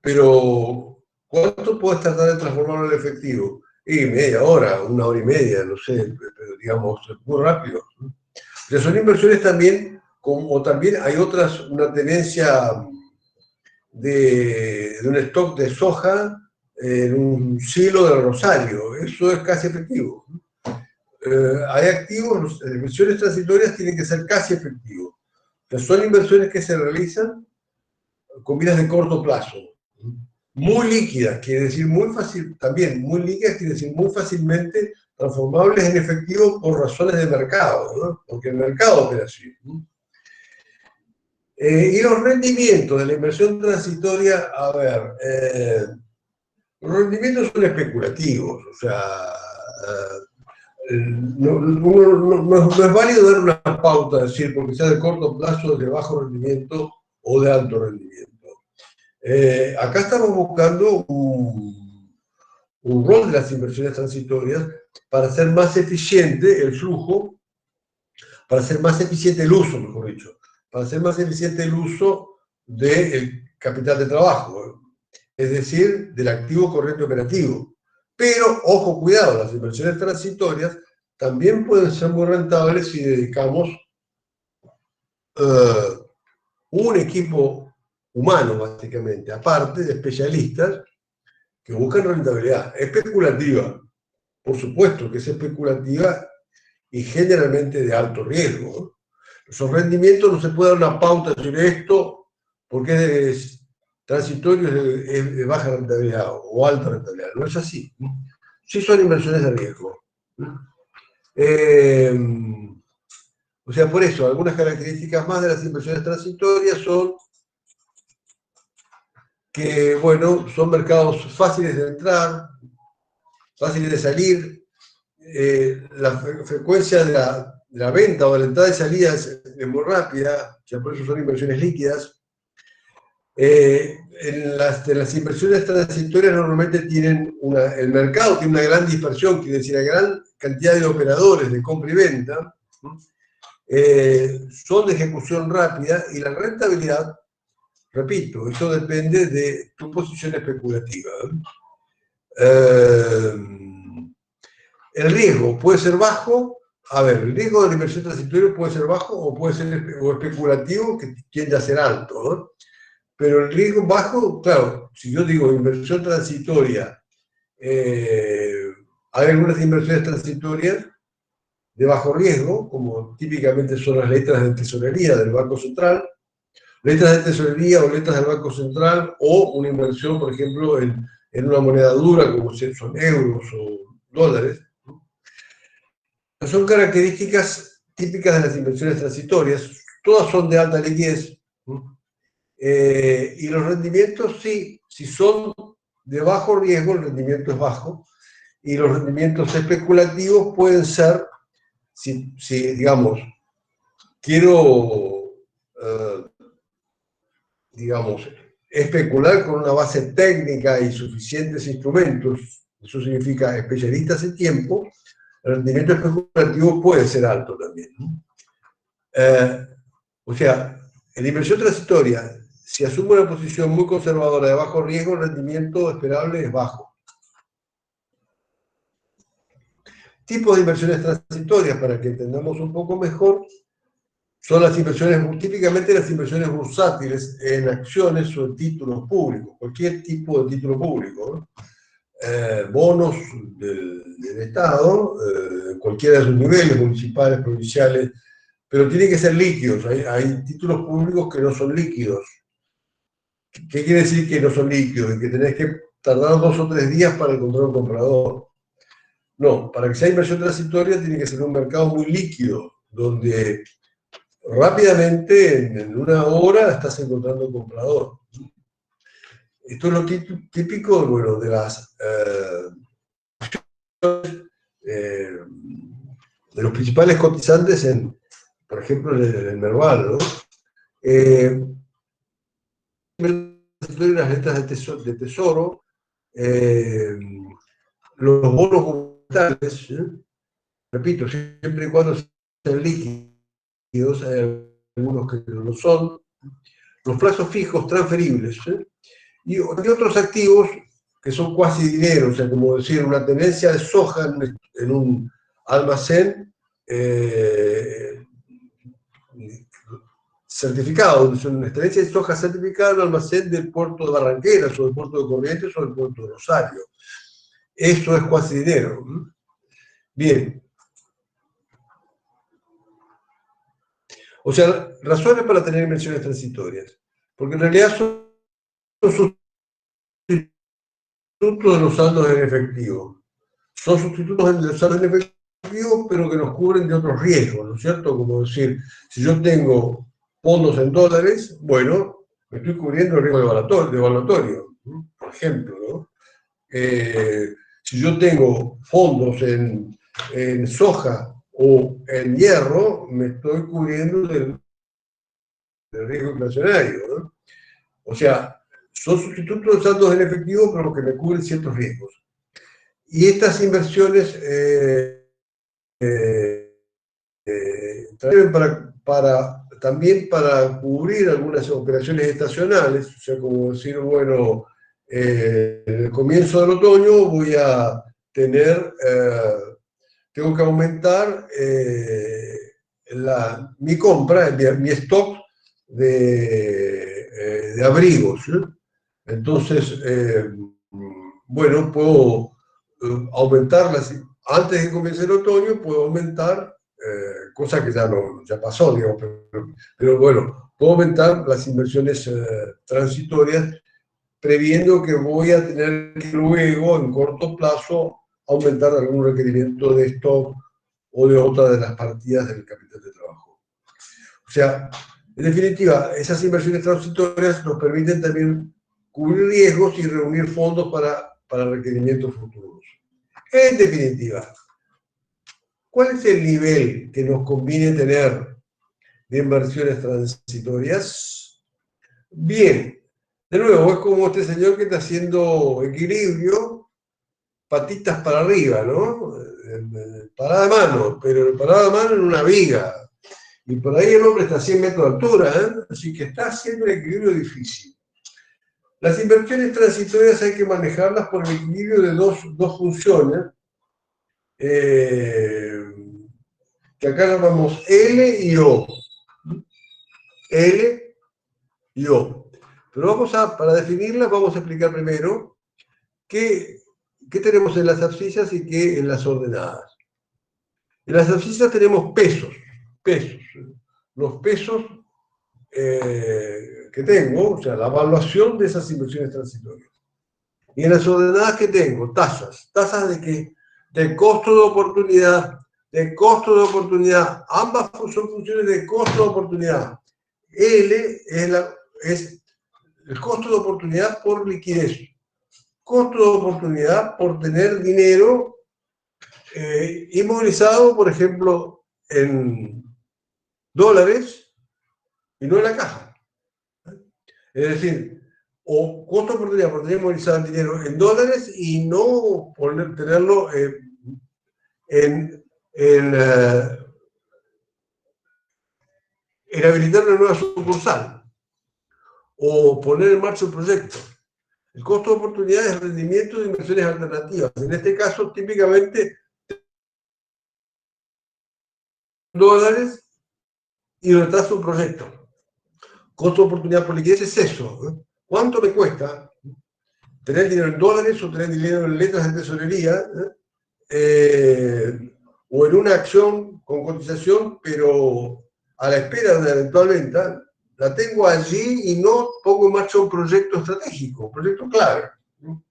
Pero, ¿cuánto puedes tratar de transformarlo en efectivo? Y media hora, 1 hora y media, no sé, pero digamos, muy rápido. Pero son inversiones también, como también hay otras, una tenencia de un stock de soja en un silo del Rosario. Eso es casi efectivo. Hay activos, las inversiones transitorias tienen que ser casi efectivos. O sea, son inversiones que se realizan con miras de corto plazo. Muy líquidas, quiere decir muy fácil, también muy líquidas, quiere decir muy fácilmente transformables en efectivo por razones de mercado, ¿no? Porque el mercado opera así. Y los rendimientos de la inversión transitoria, a ver, los rendimientos son especulativos, o sea, no es válido dar una pauta, decir, porque sea de corto plazo, de bajo rendimiento o de alto rendimiento. Acá estamos buscando un rol de las inversiones transitorias para hacer más eficiente el flujo, para hacer más eficiente el uso, mejor dicho, para hacer más eficiente el uso del capital de trabajo, es decir, del activo corriente operativo. Pero, ojo, cuidado, las inversiones transitorias también pueden ser muy rentables si dedicamos un equipo humano, básicamente, aparte de especialistas que buscan rentabilidad especulativa. Por supuesto que es especulativa y generalmente de alto riesgo. Esos rendimientos no se puede dar una pauta de decir esto porque es transitorio, es de baja rentabilidad o alta rentabilidad. No es así. Sí son inversiones de riesgo. O sea, por eso, algunas características más de las inversiones transitorias son que, bueno, son mercados fáciles de entrar, fáciles de salir, la frecuencia de la venta o de la entrada y salida es muy rápida, o sea, por eso son inversiones líquidas. En las inversiones transitorias normalmente tienen el mercado tiene una gran dispersión, quiere decir, una gran cantidad de operadores de compra y venta, son de ejecución rápida y la rentabilidad, repito, eso depende de tu posición especulativa. El riesgo puede ser bajo. A ver, el riesgo de la inversión transitoria puede ser bajo o puede ser especulativo, que tiende a ser alto, ¿no? Pero el riesgo bajo, claro, si yo digo inversión transitoria, hay algunas inversiones transitorias de bajo riesgo, como típicamente son las letras de tesorería del Banco Central, letras de tesorería o letras del Banco Central, o una inversión, por ejemplo, en una moneda dura, como son euros o dólares. Son características típicas de las inversiones transitorias, todas son de alta liquidez, y los rendimientos, sí, si son de bajo riesgo, el rendimiento es bajo, y los rendimientos especulativos pueden ser, si digamos, quiero, digamos, especular con una base técnica y suficientes instrumentos, eso significa especialistas en tiempo, el rendimiento especulativo puede ser alto también. O sea, en la inversión transitoria, si asume una posición muy conservadora de bajo riesgo, el rendimiento esperable es bajo. Tipos de inversiones transitorias, para que entendamos un poco mejor, son las inversiones, típicamente las inversiones bursátiles en acciones o en títulos públicos, cualquier tipo de título público, ¿no? Bonos del Estado, cualquiera de sus niveles, municipales, provinciales, pero tienen que ser líquidos. Hay títulos públicos que no son líquidos. ¿Qué quiere decir que no son líquidos? Que tenés que tardar 2 o 3 días para encontrar un comprador. No, para que sea inversión transitoria tiene que ser un mercado muy líquido, donde rápidamente, en una hora, estás encontrando un comprador. Esto es lo típico, bueno, de las de los principales cotizantes por ejemplo, en el Merval, ¿no? Las letras de tesoro, los bonos gubernamentales, repito, siempre y cuando sean líquidos, hay algunos que no lo son, los plazos fijos transferibles, y otros activos que son cuasi dinero, o sea, como decir, una tenencia de soja en un almacén certificado, es una excelencia de soja certificada en el almacén del puerto de Barranqueras, o del puerto de Corrientes, o del puerto de Rosario. Eso es cuasi dinero. Bien. O sea, razones para tener inversiones transitorias. Porque en realidad son sustitutos de los saldos en efectivo. Son sustitutos de los saldos en efectivo, pero que nos cubren de otros riesgos, ¿no es cierto? Como decir, si yo tengo fondos en dólares, bueno, me estoy cubriendo el riesgo devaluatorio, ¿no? Por ejemplo, ¿no? Si yo tengo fondos en soja o en hierro, me estoy cubriendo del riesgo inflacionario, ¿no? O sea, son sustitutos de saldos en efectivo, pero que me cubren ciertos riesgos. Y estas inversiones también para cubrir algunas operaciones estacionales, o sea, como decir, bueno, en el comienzo del otoño voy a tener, tengo que aumentar mi compra, mi stock de abrigos, ¿no? Entonces, bueno, puedo aumentarlas. Antes de que comience el otoño, puedo aumentar, cosa que ya pasó, digamos, pero bueno, puedo aumentar las inversiones transitorias, previendo que voy a tener que luego, en corto plazo, aumentar algún requerimiento de stock o de otra de las partidas del capital de trabajo. O sea, en definitiva, esas inversiones transitorias nos permiten también cubrir riesgos y reunir fondos para requerimientos futuros. En definitiva, ¿cuál es el nivel que nos conviene tener de inversiones transitorias? Bien, de nuevo, es como este señor que está haciendo equilibrio, patitas para arriba, ¿no? Parada de mano, pero parada de mano en una viga. Y por ahí el hombre está a 100 metros de altura, ¿eh? Así que está haciendo un equilibrio difícil. Las inversiones transitorias hay que manejarlas por el equilibrio de dos funciones, que acá llamamos L y O. L y O. Pero para definirlas, vamos a explicar primero qué tenemos en las abscisas y qué en las ordenadas. En las abscisas tenemos pesos. Los pesos que tengo, o sea, la evaluación de esas inversiones transitorias. Y en las ordenadas que tengo, tasas. ¿Tasas de qué? De costo de oportunidad. Ambas son funciones de costo de oportunidad. L es el costo de oportunidad por liquidez. Costo de oportunidad por tener dinero inmovilizado, por ejemplo, en dólares y no en la caja. Es decir, o costo de oportunidad por tener inmovilizado el dinero en dólares y no tenerlo en habilitar una nueva sucursal o poner en marcha un proyecto. El costo de oportunidad es rendimiento de inversiones alternativas. En este caso, típicamente, dólares y retraso un proyecto. Costo de oportunidad por liquidez es eso, ¿eh? ¿Cuánto me cuesta tener dinero en dólares o tener dinero en letras de tesorería? O en una acción con cotización, pero a la espera de una eventual venta, la tengo allí y no pongo en marcha un proyecto estratégico, un proyecto clave. O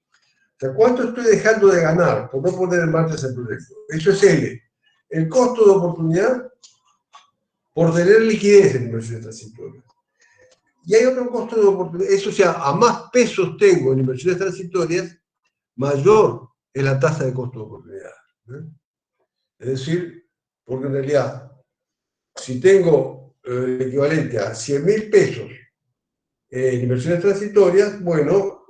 sea, ¿cuánto estoy dejando de ganar por no poner en marcha ese proyecto? Eso es L. El costo de oportunidad por tener liquidez en inversiones transitorias. Y hay otro costo de oportunidad. Eso, o sea, a más pesos tengo en inversiones transitorias, mayor es la tasa de costo de oportunidad. Es decir, porque en realidad, si tengo el equivalente a 100.000 pesos en inversiones transitorias, bueno,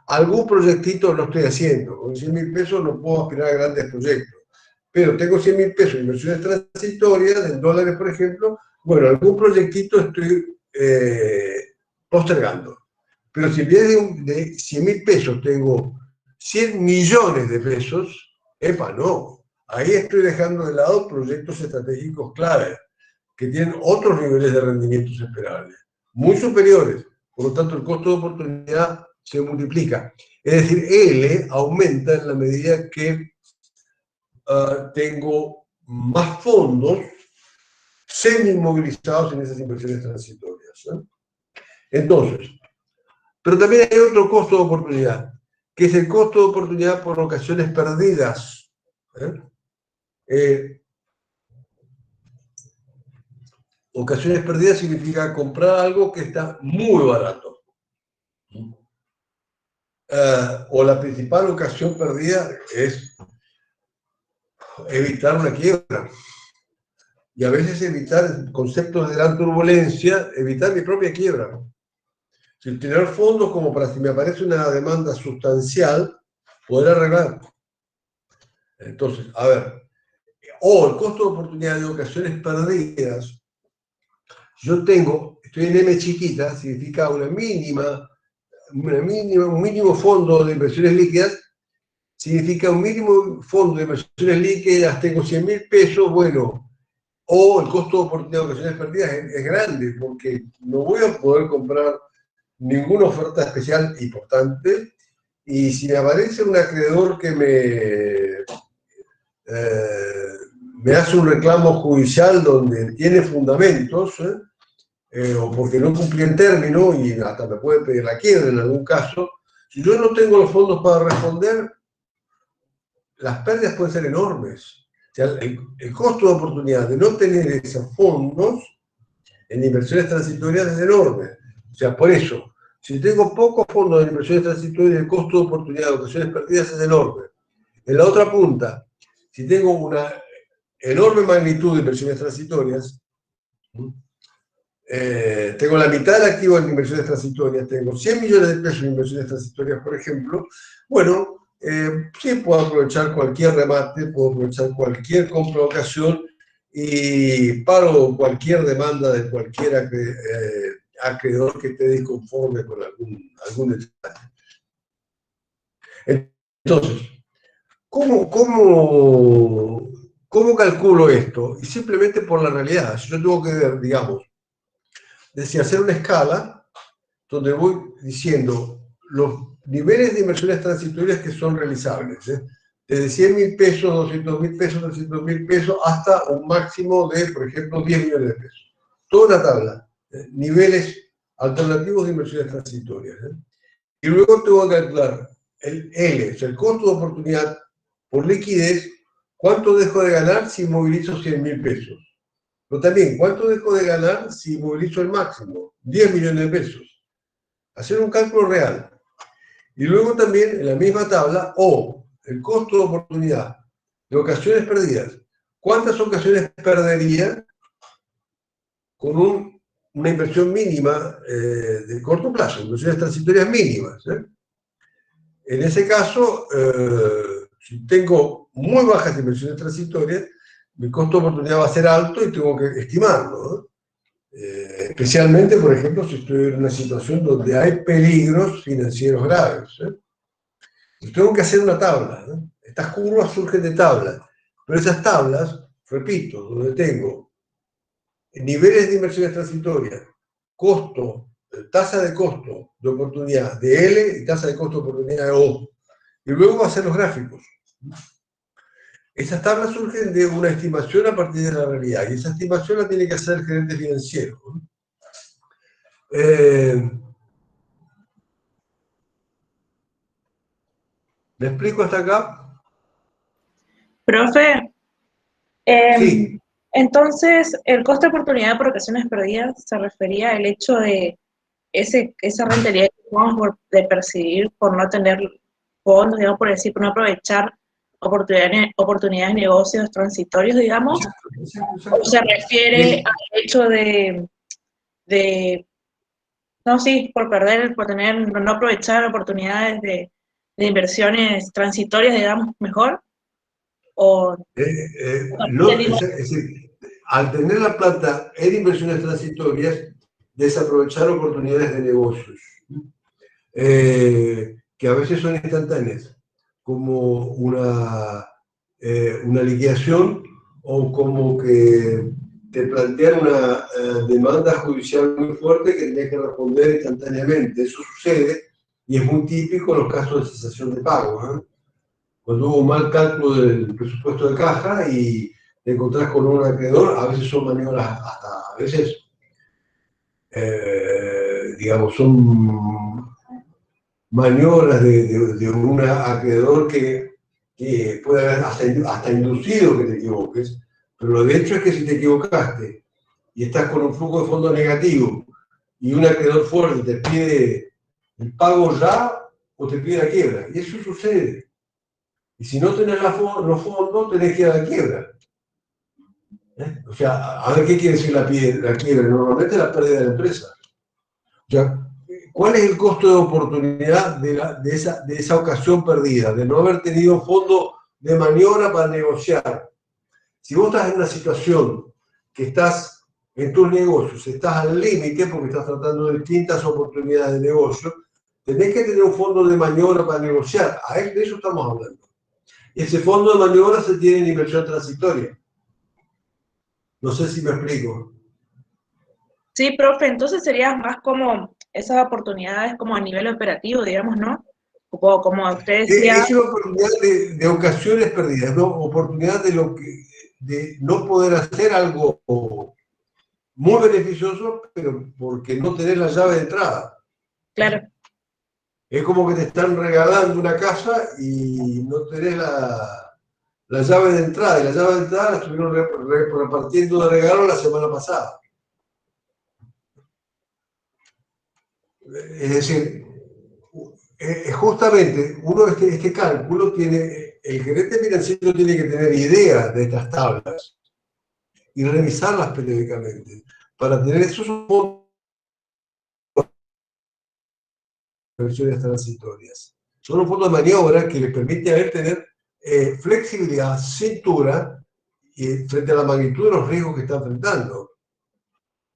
algún proyectito lo estoy haciendo. Con 100.000 pesos no puedo aspirar a grandes proyectos. Pero tengo 100.000 pesos en inversiones transitorias, en dólares, por ejemplo, bueno, algún proyectito estoy postergando. Pero si en vez de 100.000 pesos tengo 100 millones de pesos, ¡epa, no! Ahí estoy dejando de lado proyectos estratégicos clave. que tienen otros niveles de rendimientos esperables, muy superiores. Por lo tanto, el costo de oportunidad se multiplica. Es decir, L aumenta en la medida que tengo más fondos semi-inmovilizados en esas inversiones transitorias. Entonces, pero también hay otro costo de oportunidad, que es el costo de oportunidad por ocasiones perdidas. Ocasiones perdidas significa comprar algo que está muy barato. O la principal ocasión perdida es evitar una quiebra. Y a veces evitar conceptos de gran turbulencia, evitar mi propia quiebra. Si tener fondos como para si me aparece una demanda sustancial, poder arreglar. Entonces, a ver, o el costo de oportunidad de ocasiones perdidas, yo estoy en M chiquita, significa un mínimo fondo de inversiones líquidas, significa un mínimo fondo de inversiones líquidas, tengo 100.000 pesos, bueno, o el costo de oportunidad de ocasiones perdidas es grande, porque no voy a poder comprar ninguna oferta especial importante, y si me aparece un acreedor que me hace un reclamo judicial donde tiene fundamentos, o porque no cumplí el término y hasta me puede pedir la quiebra en algún caso, si yo no tengo los fondos para responder, las pérdidas pueden ser enormes. O sea, el costo de oportunidad de no tener esos fondos en inversiones transitorias es enorme. O sea, por eso, si tengo pocos fondos en inversiones transitorias, el costo de oportunidad de ocasiones perdidas es enorme. En la otra punta, si tengo una enorme magnitud de inversiones transitorias, tengo la mitad del activo en inversiones transitorias, tengo 100 millones de pesos en inversiones transitorias, por ejemplo, bueno, sí puedo aprovechar cualquier remate, puedo aprovechar cualquier compra de ocasión y paro cualquier demanda de cualquier acreedor que esté disconforme con algún detalle. Entonces, ¿cómo calculo esto? Y simplemente por la realidad. Si yo tengo que ver, digamos, decía, hacer una escala donde voy diciendo los niveles de inversiones transitorias que son realizables, desde 100.000 pesos, 200.000 pesos, 300.000 pesos, hasta un máximo de, por ejemplo, 10 millones de pesos. Toda una tabla, niveles alternativos de inversiones transitorias. Y luego tengo que calcular el L, o sea, el costo de oportunidad por liquidez, cuánto dejo de ganar si movilizo 100.000 pesos. Pero también, ¿cuánto dejo de ganar si movilizo el máximo? 10 millones de pesos. Hacer un cálculo real. Y luego también, en la misma tabla, el costo de oportunidad de ocasiones perdidas. ¿Cuántas ocasiones perdería con una inversión mínima de corto plazo, inversiones transitorias mínimas? En ese caso, si tengo muy bajas inversiones transitorias, mi costo de oportunidad va a ser alto y tengo que estimarlo, especialmente, por ejemplo, si estoy en una situación donde hay peligros financieros graves. Y tengo que hacer una tabla. Estas curvas surgen de tablas, pero esas tablas, repito, donde tengo niveles de inversiones transitorias, costo, tasa de costo de oportunidad de L y tasa de costo de oportunidad de O. Y luego va a ser los gráficos. Esas tablas surgen de una estimación a partir de la realidad, y esa estimación la tiene que hacer el gerente financiero. ¿Me explico hasta acá? Profe, Sí. entonces el costo de oportunidad por ocasiones perdidas se refería al hecho de esa rentabilidad que podemos de percibir por no tener fondos, digamos, por decir, por no aprovechar oportunidades de negocios transitorios, digamos, Exacto. o se refiere al hecho no, sí, por no aprovechar oportunidades de inversiones transitorias, digamos, mejor, o No, es decir, al tener la plata en inversiones transitorias, desaprovechar oportunidades de negocios, que a veces son instantáneas, como una liquidación, o como que te plantean una demanda judicial muy fuerte que tenés que responder instantáneamente. Eso sucede y es muy típico en los casos de cesación de pago, ¿eh? Cuando hubo un mal cálculo del presupuesto de caja y te encontrás con un acreedor, a veces son maniobras hasta, a veces, digamos, son maniobras de un acreedor que puede haber hasta inducido que te equivoques, pero lo de hecho es que si te equivocaste y estás con un flujo de fondo negativo y un acreedor fuerte te pide el pago ya o te pide la quiebra, y eso sucede. Y si no tenés los fondos, tenés que ir a la quiebra. ¿Eh? O sea, a ver qué quiere decir la quiebra. Normalmente la pérdida de la empresa. O sea, ¿cuál es el costo de oportunidad de esa ocasión perdida? De no haber tenido fondo de maniobra para negociar. Si vos estás en una situación que estás en tus negocios, estás al límite porque estás tratando de distintas oportunidades de negocio, tenés que tener un fondo de maniobra para negociar. De eso estamos hablando. Ese fondo de maniobra se tiene en inversión transitoria. No sé si me explico. Sí, profe, entonces sería más como esas oportunidades como a nivel operativo, digamos, ¿no? Como usted decía, Es una oportunidad de ocasiones perdidas, ¿no? Oportunidad de no poder hacer algo muy beneficioso, pero porque no tenés la llave de entrada. claro, Es como que te están regalando una casa y no tenés la llave de entrada. Y la llave de entrada la estuvieron repartiendo de regalo la semana pasada. Es decir, justamente uno este cálculo tiene, el gerente financiero tiene que tener idea de estas tablas y revisarlas periódicamente para tener esos fondos de inversiones transitorias. Son un fondo de maniobra que le permite a él tener flexibilidad, cintura y frente a la magnitud de los riesgos que está enfrentando.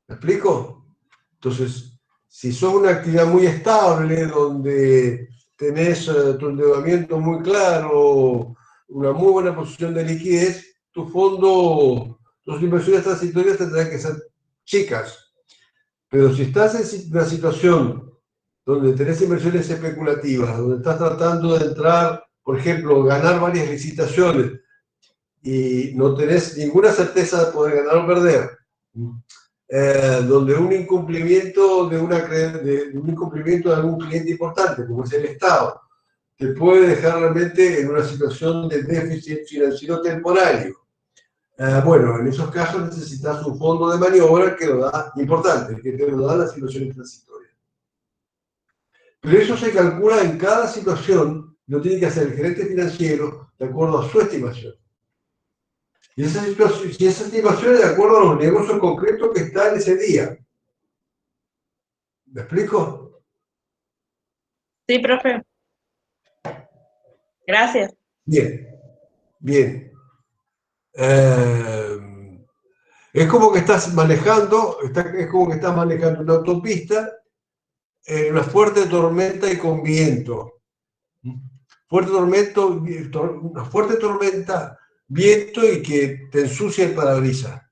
¿Me explico? Entonces, si sos una actividad muy estable, donde tenés tu endeudamiento muy claro, una muy buena posición de liquidez, tu fondo, tus inversiones transitorias tendrán que ser chicas. Pero si estás en una situación donde tenés inversiones especulativas, donde estás tratando de entrar, por ejemplo, ganar varias licitaciones y no tenés ninguna certeza de poder ganar o perder, donde un incumplimiento un incumplimiento de algún cliente importante, como es el Estado, te puede dejar realmente en una situación de déficit financiero temporario. Bueno, en esos casos necesitas un fondo de maniobra que lo da, importante, que te lo da las situaciones transitorias. Pero eso se calcula en cada situación, lo tiene que hacer el gerente financiero de acuerdo a su estimación. Y esa estimación es de acuerdo a los negocios concretos que están ese día. ¿Me explico? sí, profe, gracias. Bien, bien. Es como que estás manejando, es como que estás manejando una autopista en una fuerte tormenta y con viento. Una fuerte tormenta, viento y que te ensucia el parabrisas.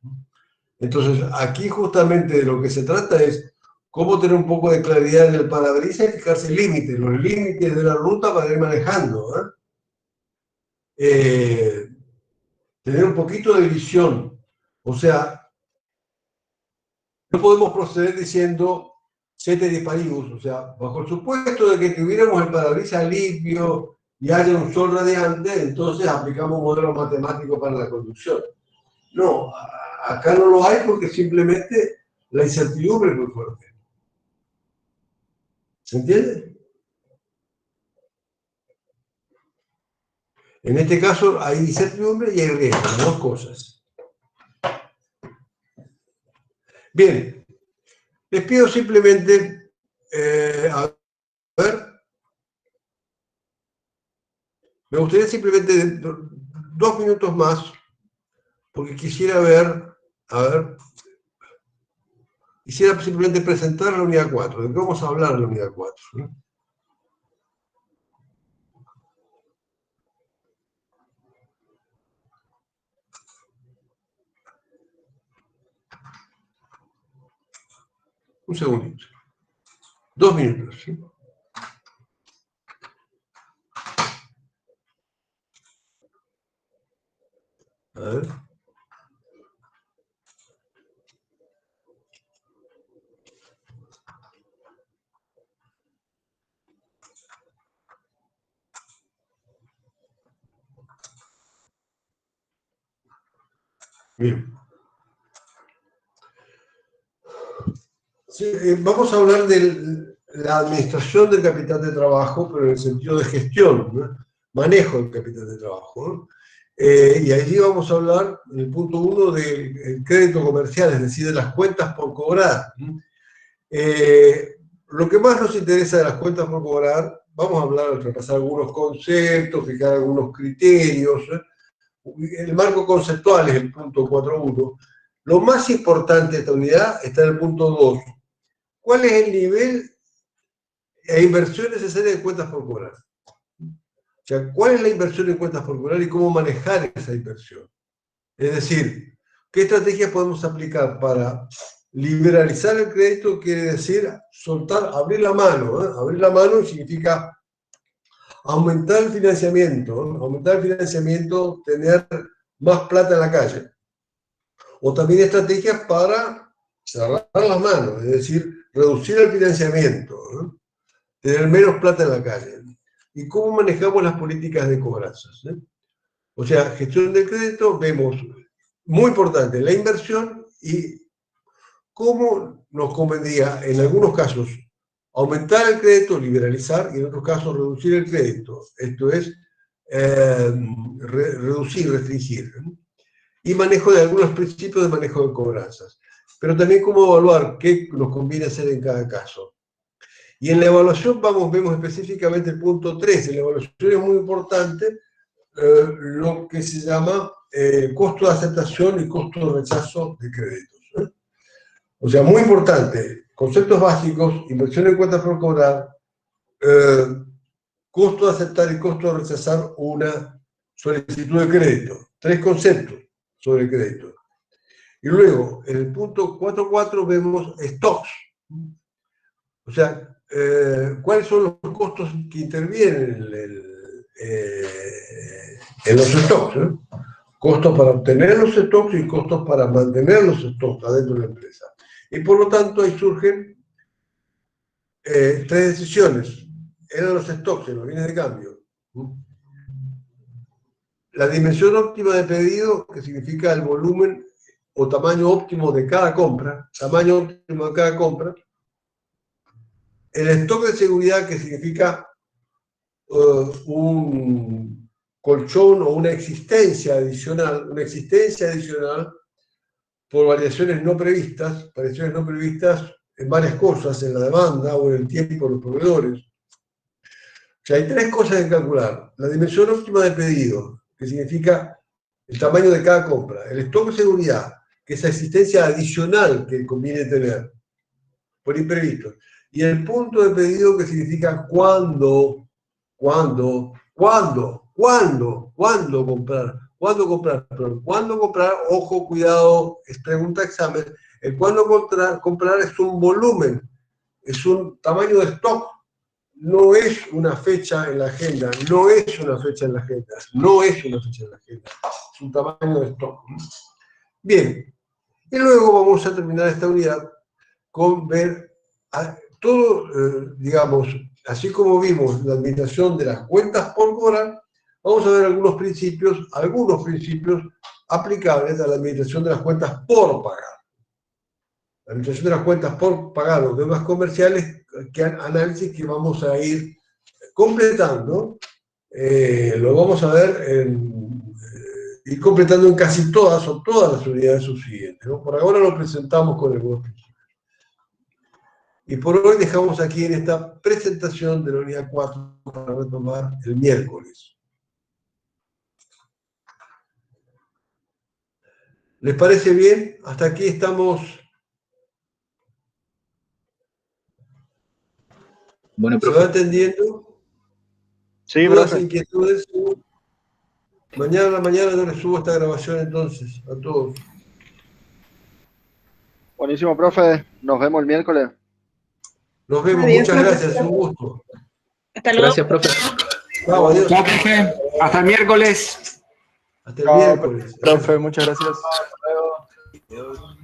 Entonces, aquí justamente de lo que se trata es cómo tener un poco de claridad en el parabrisas y fijarse límites, los límites de la ruta para ir manejando. Tener un poquito de visión. O sea, no podemos proceder diciendo ceteris paribus, o sea, bajo el supuesto de que tuviéramos el parabrisas limpio y haya un sol radiante, entonces aplicamos un modelo matemático para la conducción. No, acá no lo hay porque simplemente la incertidumbre es muy fuerte. ¿Se entiende? En este caso hay incertidumbre y hay riesgo, las dos cosas. Bien, les pido simplemente, a ver, me gustaría simplemente 2 minutos más, porque quisiera quisiera simplemente presentar la unidad 4, de qué vamos a hablar en la unidad 4. ¿No? Un segundito. 2 minutos. ¿Sí? A ver. Bien. Sí, vamos a hablar de la administración del capital de trabajo, pero en el sentido de gestión, ¿no? Manejo del capital de trabajo, ¿no? Y allí vamos a hablar, en el punto 1, del crédito comercial, es decir, de las cuentas por cobrar. Lo que más nos interesa de las cuentas por cobrar, vamos a hablar, repasar algunos conceptos, fijar algunos criterios. El marco conceptual es el punto 4.1. Lo más importante de esta unidad está en el punto 2. ¿Cuál es el nivel e inversión necesaria de cuentas por cobrar? O sea, ¿cuál es la inversión en cuentas por cobrar y cómo manejar esa inversión? Es decir, ¿qué estrategias podemos aplicar para liberalizar el crédito? Quiere decir soltar, abrir la mano. Abrir la mano significa aumentar el financiamiento. Aumentar el financiamiento, tener más plata en la calle. O también estrategias para cerrar las manos, es decir, reducir el financiamiento, ¿no? Tener menos plata en la calle. ¿Y cómo manejamos las políticas de cobranzas? O sea, gestión del crédito, vemos, muy importante, la inversión y cómo nos convendría, en algunos casos, aumentar el crédito, liberalizar, y en otros casos, reducir el crédito. Esto es, reducir, restringir. Y manejo de algunos principios de manejo de cobranzas. Pero también cómo evaluar qué nos conviene hacer en cada caso. Y en la evaluación vemos específicamente el punto 3. En la evaluación es muy importante lo que se llama costo de aceptación y costo de rechazo de créditos. O sea, muy importante, conceptos básicos, inversión en cuentas por cobrar, costo de aceptar y costo de rechazar una solicitud de crédito. 3 conceptos sobre el crédito. Y luego, en el punto 4.4 vemos stocks. O sea, ¿cuáles son los costos que intervienen en los stocks? Costos para obtener los stocks y costos para mantener los stocks adentro de la empresa. Y por lo tanto, ahí surgen 3 decisiones. Eran los stocks, en los bienes de cambio. La dimensión óptima de pedido, que significa el volumen o tamaño óptimo de cada compra, tamaño óptimo de cada compra. El stock de seguridad, que significa un colchón o una existencia adicional por variaciones no previstas en varias cosas, en la demanda o en el tiempo de los proveedores. O sea, hay 3 cosas que calcular. La dimensión óptima de pedido, que significa el tamaño de cada compra. El stock de seguridad, que es la existencia adicional que conviene tener por imprevisto. Y el punto de pedido, que significa cuándo comprar. Cuándo comprar, ojo, cuidado, es pregunta examen. El cuándo comprar es un volumen, es un tamaño de stock. No es una fecha en la agenda, es un tamaño de stock. Bien, y luego vamos a terminar esta unidad con ver todo, digamos, así como vimos la administración de las cuentas por cobrar, vamos a ver algunos principios aplicables a la administración de las cuentas por pagar. La administración de las cuentas por pagar, los temas comerciales, análisis que vamos a ir completando, lo vamos a ver ir completando en casi todas o todas las unidades subsiguientes, ¿no? Por ahora lo presentamos con algunos principios. Y por hoy dejamos aquí en esta presentación de la unidad 4 para retomar el miércoles. ¿Les parece bien? Hasta aquí estamos. Bueno, ¿Se va entendiendo? Sí, ¿Todas las profe. inquietudes? Mañana a la mañana yo les subo esta grabación entonces a todos. Buenísimo, profe. Nos vemos el miércoles. Nos vemos, Adiós, muchas profesor. gracias, un gusto. Hasta luego. Gracias, profe. Chao, adiós. Chao, profe. Hasta el miércoles. Hasta el miércoles. Profe, muchas gracias. Hasta luego. Adiós.